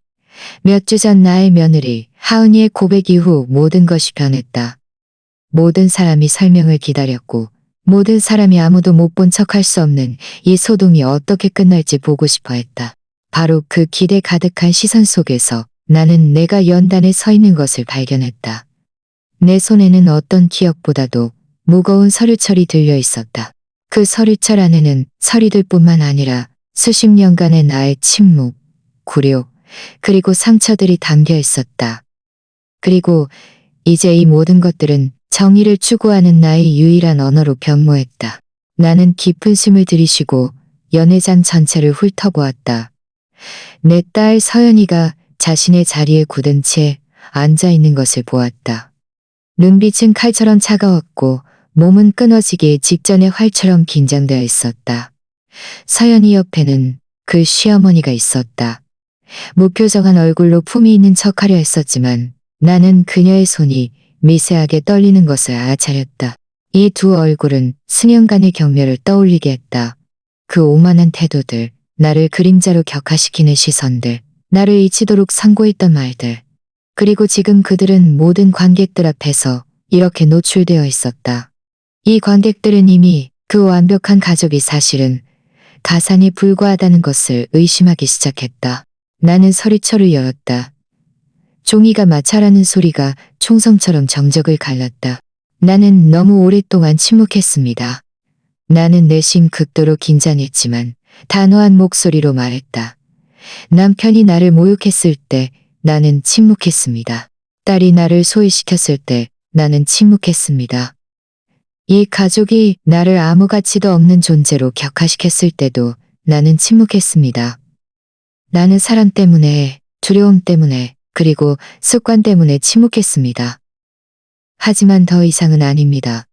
몇 주 전 나의 며느리 하은이의 고백 이후 모든 것이 변했다. 모든 사람이 설명을 기다렸고 모든 사람이 아무도 못 본 척할 수 없는 이 소동이 어떻게 끝날지 보고 싶어 했다. 바로 그 기대 가득한 시선 속에서 나는 내가 연단에 서 있는 것을 발견했다. 내 손에는 어떤 기억보다도 무거운 서류철이 들려 있었다. 그 서류철 안에는 서리들뿐만 아니라 수십 년간의 나의 침묵, 굴욕, 그리고 상처들이 담겨 있었다. 그리고 이제 이 모든 것들은 정의를 추구하는 나의 유일한 언어로 변모했다. 나는 깊은 숨을 들이쉬고 연회장 전체를 훑어보았다. 내 딸 서연이가 자신의 자리에 굳은 채 앉아있는 것을 보았다. 눈빛은 칼처럼 차가웠고 몸은 끊어지기 직전의 활처럼 긴장되어 있었다. 서연이 옆에는 그 시어머니가 있었다. 무표정한 얼굴로 품이 있는 척하려 했었지만 나는 그녀의 손이 미세하게 떨리는 것을 알아차렸다. 이 두 얼굴은 수년간의 경멸을 떠올리게 했다. 그 오만한 태도들, 나를 그림자로 격화시키는 시선들, 나를 잊히도록 상고했던 말들. 그리고 지금 그들은 모든 관객들 앞에서 이렇게 노출되어 있었다. 이 관객들은 이미 그 완벽한 가족이 사실은 가상에 불과하다는 것을 의심하기 시작했다. 나는 서리철을 열었다. 종이가 마찰하는 소리가 총성처럼 정적을 갈랐다. 나는 너무 오랫동안 침묵했습니다. 나는 내심 극도로 긴장했지만 단호한 목소리로 말했다. 남편이 나를 모욕했을 때 나는 침묵했습니다. 딸이 나를 소외시켰을 때 나는 침묵했습니다. 이 가족이 나를 아무 가치도 없는 존재로 격화시켰을 때도 나는 침묵했습니다. 나는 사람 때문에, 두려움 때문에, 그리고 습관 때문에 침묵했습니다. 하지만 더 이상은 아닙니다.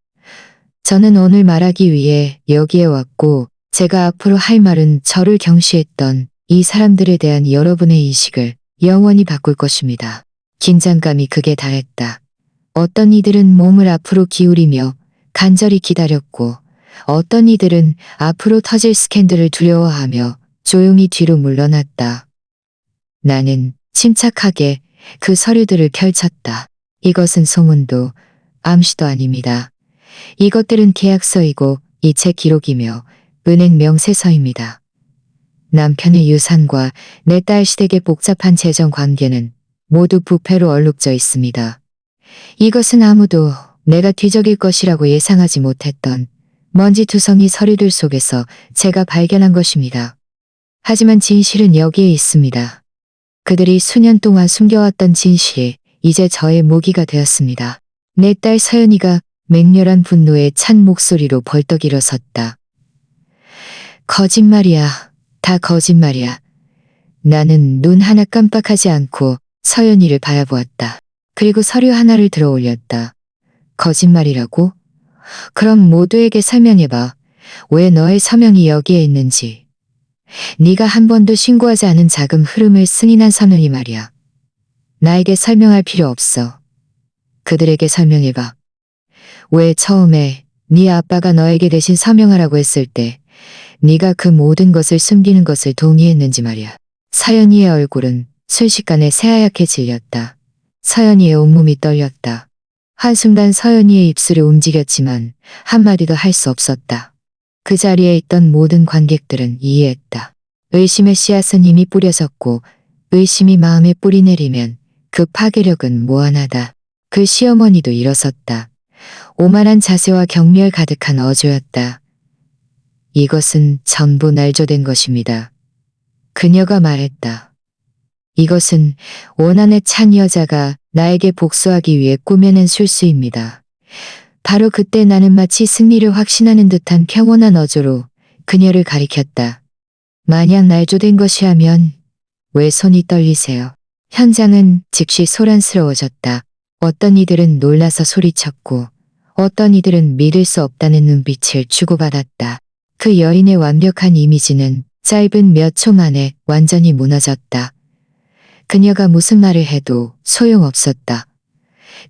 저는 오늘 말하기 위해 여기에 왔고 제가 앞으로 할 말은 저를 경시했던 이 사람들에 대한 여러분의 인식을 영원히 바꿀 것입니다. 긴장감이 극에 달했다. 어떤 이들은 몸을 앞으로 기울이며 간절히 기다렸고 어떤 이들은 앞으로 터질 스캔들을 두려워하며 조용히 뒤로 물러났다. 나는 침착하게 그 서류들을 펼쳤다. 이것은 소문도 암시도 아닙니다. 이것들은 계약서이고 이체 기록이며 은행 명세서입니다. 남편의 유산과 내 딸 시댁의 복잡한 재정 관계는 모두 부패로 얼룩져 있습니다. 이것은 아무도 내가 뒤적일 것이라고 예상하지 못했던 먼지투성이 서류들 속에서 제가 발견한 것입니다. 하지만 진실은 여기에 있습니다. 그들이 수년 동안 숨겨왔던 진실이 이제 저의 무기가 되었습니다. 내 딸 서연이가 맹렬한 분노에 찬 목소리로 벌떡 일어섰다. 거짓말이야. 다 거짓말이야. 나는 눈 하나 깜빡하지 않고 서연이를 바라보았다. 그리고 서류 하나를 들어 올렸다. 거짓말이라고? 그럼 모두에게 설명해봐. 왜 너의 서명이 여기에 있는지. 네가 한 번도 신고하지 않은 자금 흐름을 승인한 서명이 말이야. 나에게 설명할 필요 없어. 그들에게 설명해봐. 왜 처음에 네 아빠가 너에게 대신 서명하라고 했을 때 네가 그 모든 것을 숨기는 것을 동의했는지 말이야. 서연이의 얼굴은 순식간에 새하얗게 질렸다. 서연이의 온몸이 떨렸다. 한순간 서연이의 입술이 움직였지만 한마디도 할 수 없었다. 그 자리에 있던 모든 관객들은 이해했다. 의심의 씨앗은 이미 뿌려졌고 의심이 마음에 뿌리 내리면 그 파괴력은 무한하다. 그 시어머니도 일어섰다. 오만한 자세와 경멸 가득한 어조였다. 이것은 전부 날조된 것입니다. 그녀가 말했다. 이것은 원한에 찬 여자가 나에게 복수하기 위해 꾸며낸 술수입니다. 바로 그때 나는 마치 승리를 확신하는 듯한 평온한 어조로 그녀를 가리켰다. 만약 날조된 것이라면 왜 손이 떨리세요? 현장은 즉시 소란스러워졌다. 어떤 이들은 놀라서 소리쳤고 어떤 이들은 믿을 수 없다는 눈빛을 주고받았다. 그 여인의 완벽한 이미지는 짧은 몇 초 만에 완전히 무너졌다. 그녀가 무슨 말을 해도 소용없었다.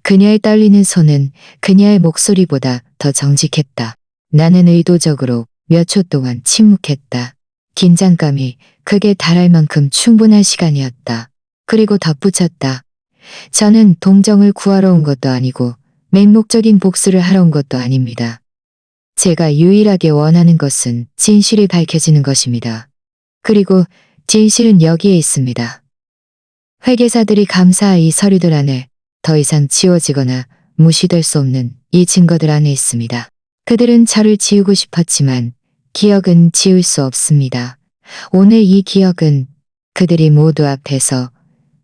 그녀의 떨리는 손은 그녀의 목소리보다 더 정직했다. 나는 의도적으로 몇 초 동안 침묵했다. 긴장감이 극에 달할 만큼 충분한 시간이었다. 그리고 덧붙였다. 저는 동정을 구하러 온 것도 아니고 맹목적인 복수를 하러 온 것도 아닙니다. 제가 유일하게 원하는 것은 진실이 밝혀지는 것입니다. 그리고 진실은 여기에 있습니다. 회계사들이 감사할 이 서류들 안에 더 이상 지워지거나 무시될 수 없는 이 증거들 안에 있습니다. 그들은 저를 지우고 싶었지만 기억은 지울 수 없습니다. 오늘 이 기억은 그들이 모두 앞에서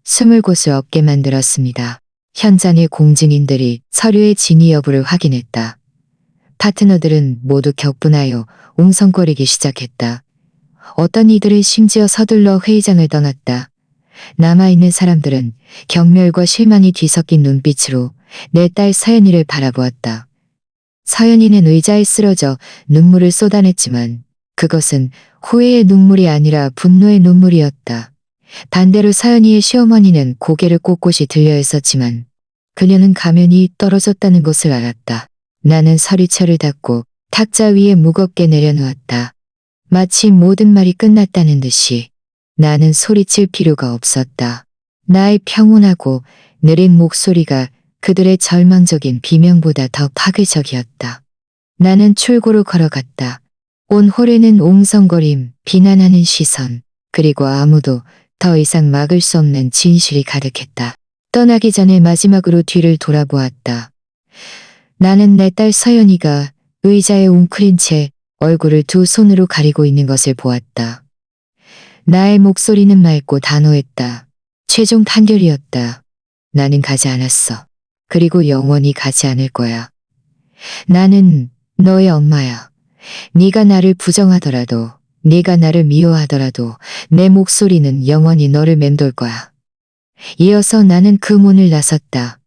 숨을 곳을 없게 만들었습니다. 현장의 공증인들이 서류의 진위 여부를 확인했다. 파트너들은 모두 격분하여 웅성거리기 시작했다. 어떤 이들은 심지어 서둘러 회의장을 떠났다. 남아있는 사람들은 경멸과 실망이 뒤섞인 눈빛으로 내 딸 서연이를 바라보았다. 서연이는 의자에 쓰러져 눈물을 쏟아냈지만 그것은 후회의 눈물이 아니라 분노의 눈물이었다. 반대로 서연이의 시어머니는 고개를 꼿꼿이 들려 있었지만 그녀는 가면이 떨어졌다는 것을 알았다. 나는 서리철을 닫고 탁자 위에 무겁게 내려놓았다. 마치 모든 말이 끝났다는 듯이 나는 소리칠 필요가 없었다. 나의 평온하고 느린 목소리가 그들의 절망적인 비명보다 더 파괴적이었다. 나는 출구로 걸어갔다. 온 홀에는 옹성거림, 비난하는 시선, 그리고 아무도 더 이상 막을 수 없는 진실이 가득했다. 떠나기 전에 마지막으로 뒤를 돌아보았다. 나는 내 딸 서연이가 의자에 웅크린 채 얼굴을 두 손으로 가리고 있는 것을 보았다. 나의 목소리는 맑고 단호했다. 최종 판결이었다. 나는 가지 않았어. 그리고 영원히 가지 않을 거야. 나는 너의 엄마야. 네가 나를 부정하더라도, 네가 나를 미워하더라도 내 목소리는 영원히 너를 맴돌 거야. 이어서 나는 그 문을 나섰다.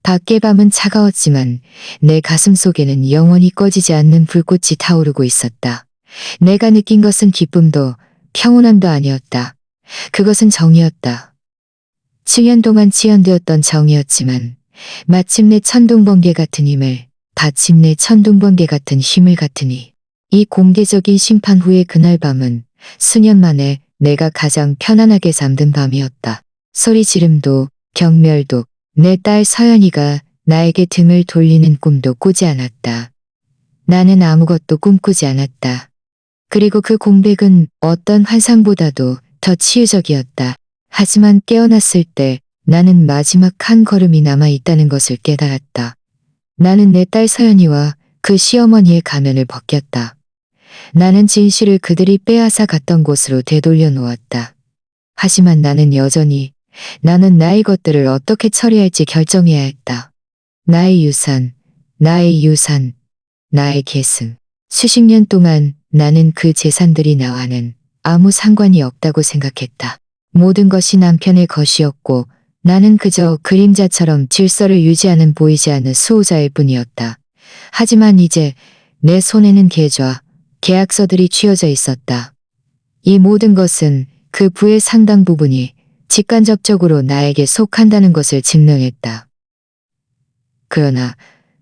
밖의 밤은 차가웠지만 내 가슴 속에는 영원히 꺼지지 않는 불꽃이 타오르고 있었다. 내가 느낀 것은 기쁨도 평온함도 아니었다. 그것은 정이었다. 7년 동안 지연되었던 정이었지만 마침내 천둥번개 같은 힘을, 마침내 천둥번개 같은 힘을 갖으니 이 공개적인 심판 후의 그날 밤은 수년 만에 내가 가장 편안하게 잠든 밤이었다. 소리 지름도 경멸도 내 딸 서연이가 나에게 등을 돌리는 꿈도 꾸지 않았다. 나는 아무것도 꿈꾸지 않았다. 그리고 그 공백은 어떤 환상보다도 더 치유적이었다. 하지만 깨어났을 때 나는 마지막 한 걸음이 남아있다는 것을 깨달았다. 나는 내 딸 서연이와 그 시어머니의 가면을 벗겼다. 나는 진실을 그들이 빼앗아 갔던 곳으로 되돌려 놓았다. 하지만 나는 여전히 나는 나의 것들을 어떻게 처리할지 결정해야 했다. 나의 유산, 나의 유산, 나의 계승. 수십 년 동안 나는 그 재산들이 나와는 아무 상관이 없다고 생각했다. 모든 것이 남편의 것이었고 나는 그저 그림자처럼 질서를 유지하는 보이지 않는 수호자일 뿐이었다. 하지만 이제 내 손에는 계좌, 계약서들이 쥐어져 있었다. 이 모든 것은 그 부의 상당 부분이 직간접적으로 나에게 속한다는 것을 증명했다. 그러나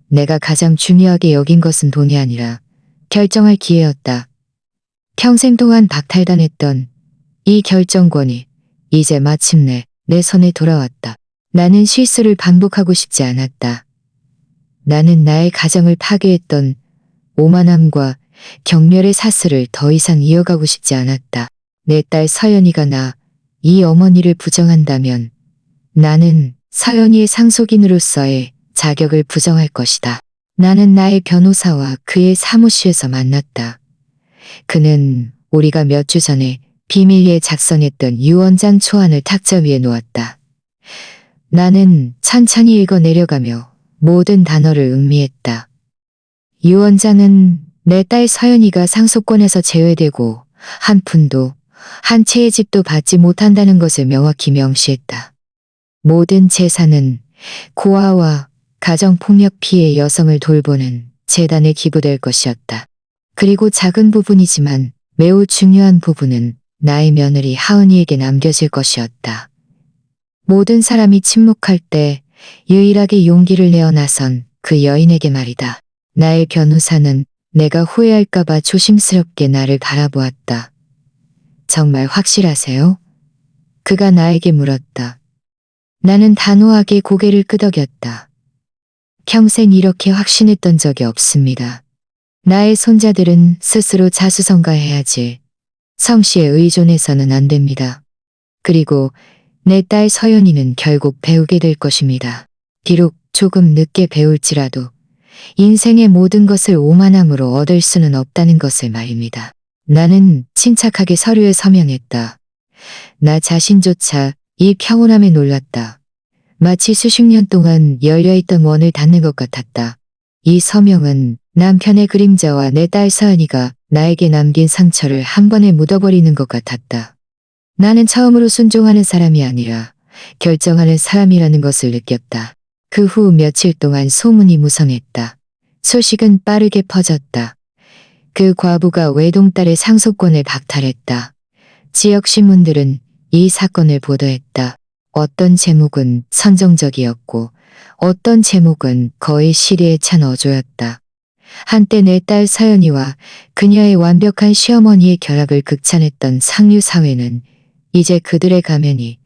내가 가장 중요하게 여긴 것은 돈이 아니라 결정할 기회였다. 평생 동안 박탈당했던 이 결정권이 이제 마침내 내 손에 돌아왔다. 나는 실수를 반복하고 싶지 않았다. 나는 나의 가정을 파괴했던 오만함과 경멸의 사슬을 더 이상 이어가고 싶지 않았다. 내 딸 서연이가 이 어머니를 부정한다면 나는 서연이의 상속인으로서의 자격을 부정할 것이다. 나는 나의 변호사와 그의 사무실에서 만났다. 그는 우리가 몇 주 전에 비밀리에 작성했던 유언장 초안을 탁자 위에 놓았다. 나는 천천히 읽어 내려가며 모든 단어를 음미했다. 유언장은 내 딸 서연이가 상속권에서 제외되고 한 푼도 한 채의 집도 받지 못한다는 것을 명확히 명시했다. 모든 재산은 고아와 가정폭력 피해 여성을 돌보는 재단에 기부될 것이었다. 그리고 작은 부분이지만 매우 중요한 부분은 나의 며느리 하은이에게 남겨질 것이었다. 모든 사람이 침묵할 때 유일하게 용기를 내어 나선 그 여인에게 말이다. 나의 변호사는 내가 후회할까봐 조심스럽게 나를 바라보았다. 정말 확실하세요? 그가 나에게 물었다. 나는 단호하게 고개를 끄덕였다. 평생 이렇게 확신했던 적이 없습니다. 나의 손자들은 스스로 자수성가해야지. 성씨에 의존해서는 안 됩니다. 그리고 내 딸 서연이는 결국 배우게 될 것입니다. 비록 조금 늦게 배울지라도 인생의 모든 것을 오만함으로 얻을 수는 없다는 것을 말입니다. 나는 침착하게 서류에 서명했다. 나 자신조차 이 평온함에 놀랐다. 마치 수십 년 동안 열려있던 원을 닫는 것 같았다. 이 서명은 남편의 그림자와 내 딸 서연이가 나에게 남긴 상처를 한 번에 묻어버리는 것 같았다. 나는 처음으로 순종하는 사람이 아니라 결정하는 사람이라는 것을 느꼈다. 그 후 며칠 동안 소문이 무성했다. 소식은 빠르게 퍼졌다. 그 과부가 외동딸의 상속권을 박탈했다. 지역 신문들은 이 사건을 보도했다. 어떤 제목은 선정적이었고 어떤 제목은 거의 시리에 찬 어조였다. 한때 내 딸 서연이와 그녀의 완벽한 시어머니의 결합을 극찬했던 상류사회는 이제 그들의 가면이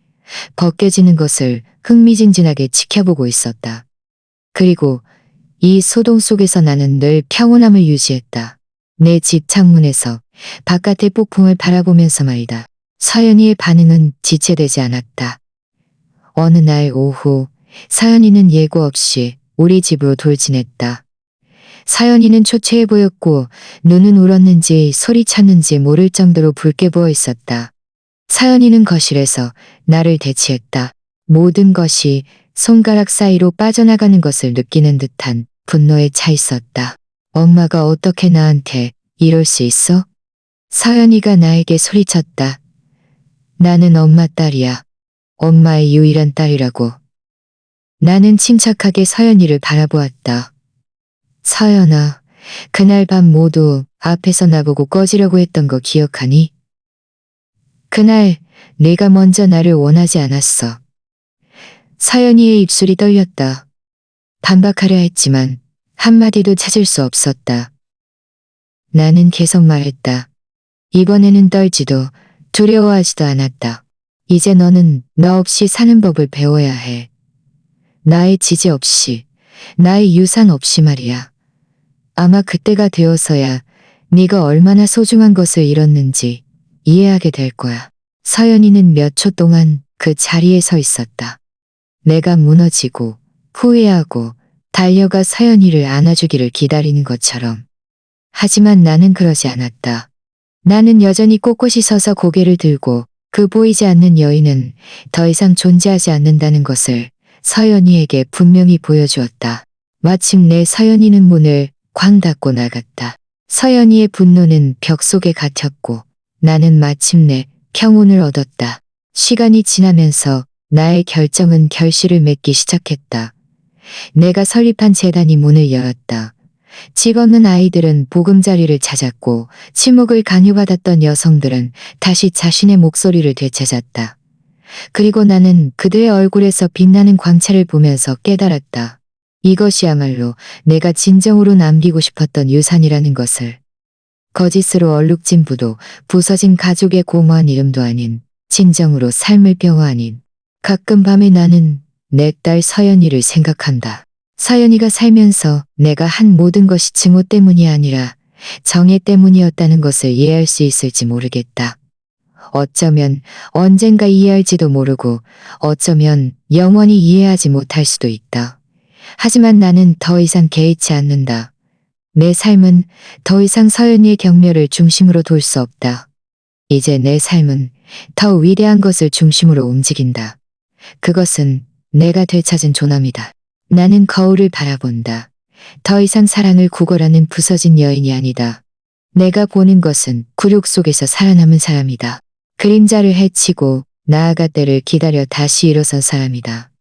벗겨지는 것을 흥미진진하게 지켜보고 있었다. 그리고 이 소동 속에서 나는 늘 평온함을 유지했다. 내 집 창문에서 바깥의 폭풍을 바라보면서 말이다. 서연이의 반응은 지체되지 않았다. 어느 날 오후 서연이는 예고 없이 우리 집으로 돌진했다. 서연이는 초췌해 보였고 눈은 울었는지 소리쳤는지 모를 정도로 붉게 부어 있었다. 서연이는 거실에서 나를 대치했다. 모든 것이 손가락 사이로 빠져나가는 것을 느끼는 듯한 분노에 차 있었다. 엄마가 어떻게 나한테 이럴 수 있어? 서연이가 나에게 소리쳤다. 나는 엄마 딸이야. 엄마의 유일한 딸이라고. 나는 침착하게 서연이를 바라보았다. 서연아, 그날 밤 모두 앞에서 나보고 꺼지려고 했던 거 기억하니? 그날 네가 먼저 나를 원하지 않았어. 서연이의 입술이 떨렸다. 반박하려 했지만 한마디도 찾을 수 없었다. 나는 계속 말했다. 이번에는 떨지도 두려워하지도 않았다. 이제 너는 나 없이 사는 법을 배워야 해. 나의 지지 없이, 나의 유산 없이 말이야. 아마 그때가 되어서야 네가 얼마나 소중한 것을 잃었는지 이해하게 될 거야. 서연이는 몇 초 동안 그 자리에 서 있었다. 내가 무너지고 후회하고 달려가 서연이를 안아주기를 기다리는 것처럼. 하지만 나는 그러지 않았다. 나는 여전히 꼿꼿이 서서 고개를 들고 그 보이지 않는 여인은 더 이상 존재하지 않는다는 것을 서연이에게 분명히 보여주었다. 마침내 서연이는 문을 쾅 닫고 나갔다. 서연이의 분노는 벽 속에 갇혔고 나는 마침내 평온을 얻었다. 시간이 지나면서 나의 결정은 결실을 맺기 시작했다. 내가 설립한 재단이 문을 열었다. 집 없는 아이들은 보금자리를 찾았고 침묵을 강요받았던 여성들은 다시 자신의 목소리를 되찾았다. 그리고 나는 그들의 얼굴에서 빛나는 광채를 보면서 깨달았다. 이것이야말로 내가 진정으로 남기고 싶었던 유산이라는 것을. 거짓으로 얼룩진 부도 부서진 가족의 공허한 이름도 아닌 진정으로 삶을 병화하닌 가끔 밤에 나는 내 딸 서연이를 생각한다. 서연이가 살면서 내가 한 모든 것이 증오 때문이 아니라 정예 때문이었다는 것을 이해할 수 있을지 모르겠다. 어쩌면 언젠가 이해할지도 모르고 어쩌면 영원히 이해하지 못할 수도 있다. 하지만 나는 더 이상 개의치 않는다. 내 삶은 더 이상 서연이의 경멸을 중심으로 둘 수 없다. 이제 내 삶은 더 위대한 것을 중심으로 움직인다. 그것은 내가 되찾은 존엄이다. 나는 거울을 바라본다. 더 이상 사랑을 구걸하는 부서진 여인이 아니다. 내가 보는 것은 굴욕 속에서 살아남은 사람이다. 그림자를 헤치고 나아가 때를 기다려 다시 일어선 사람이다.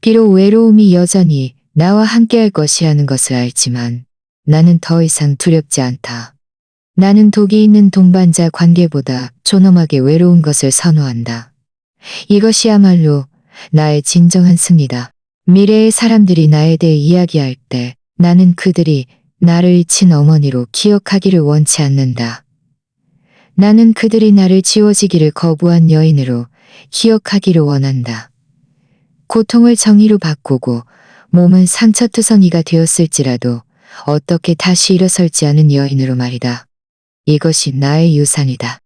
비록 외로움이 여전히 나와 함께할 것이라는 것을 알지만 나는 더 이상 두렵지 않다. 나는 독이 있는 동반자 관계보다 존엄하게 외로운 것을 선호한다. 이것이야말로 나의 진정한 승리다. 미래의 사람들이 나에 대해 이야기할 때 나는 그들이 나를 잊힌 어머니로 기억하기를 원치 않는다. 나는 그들이 나를 지워지기를 거부한 여인으로 기억하기를 원한다. 고통을 정의로 바꾸고 몸은 상처투성이가 되었을지라도 어떻게 다시 일어설지 않은 여인으로 말이다. 이것이 나의 유산이다.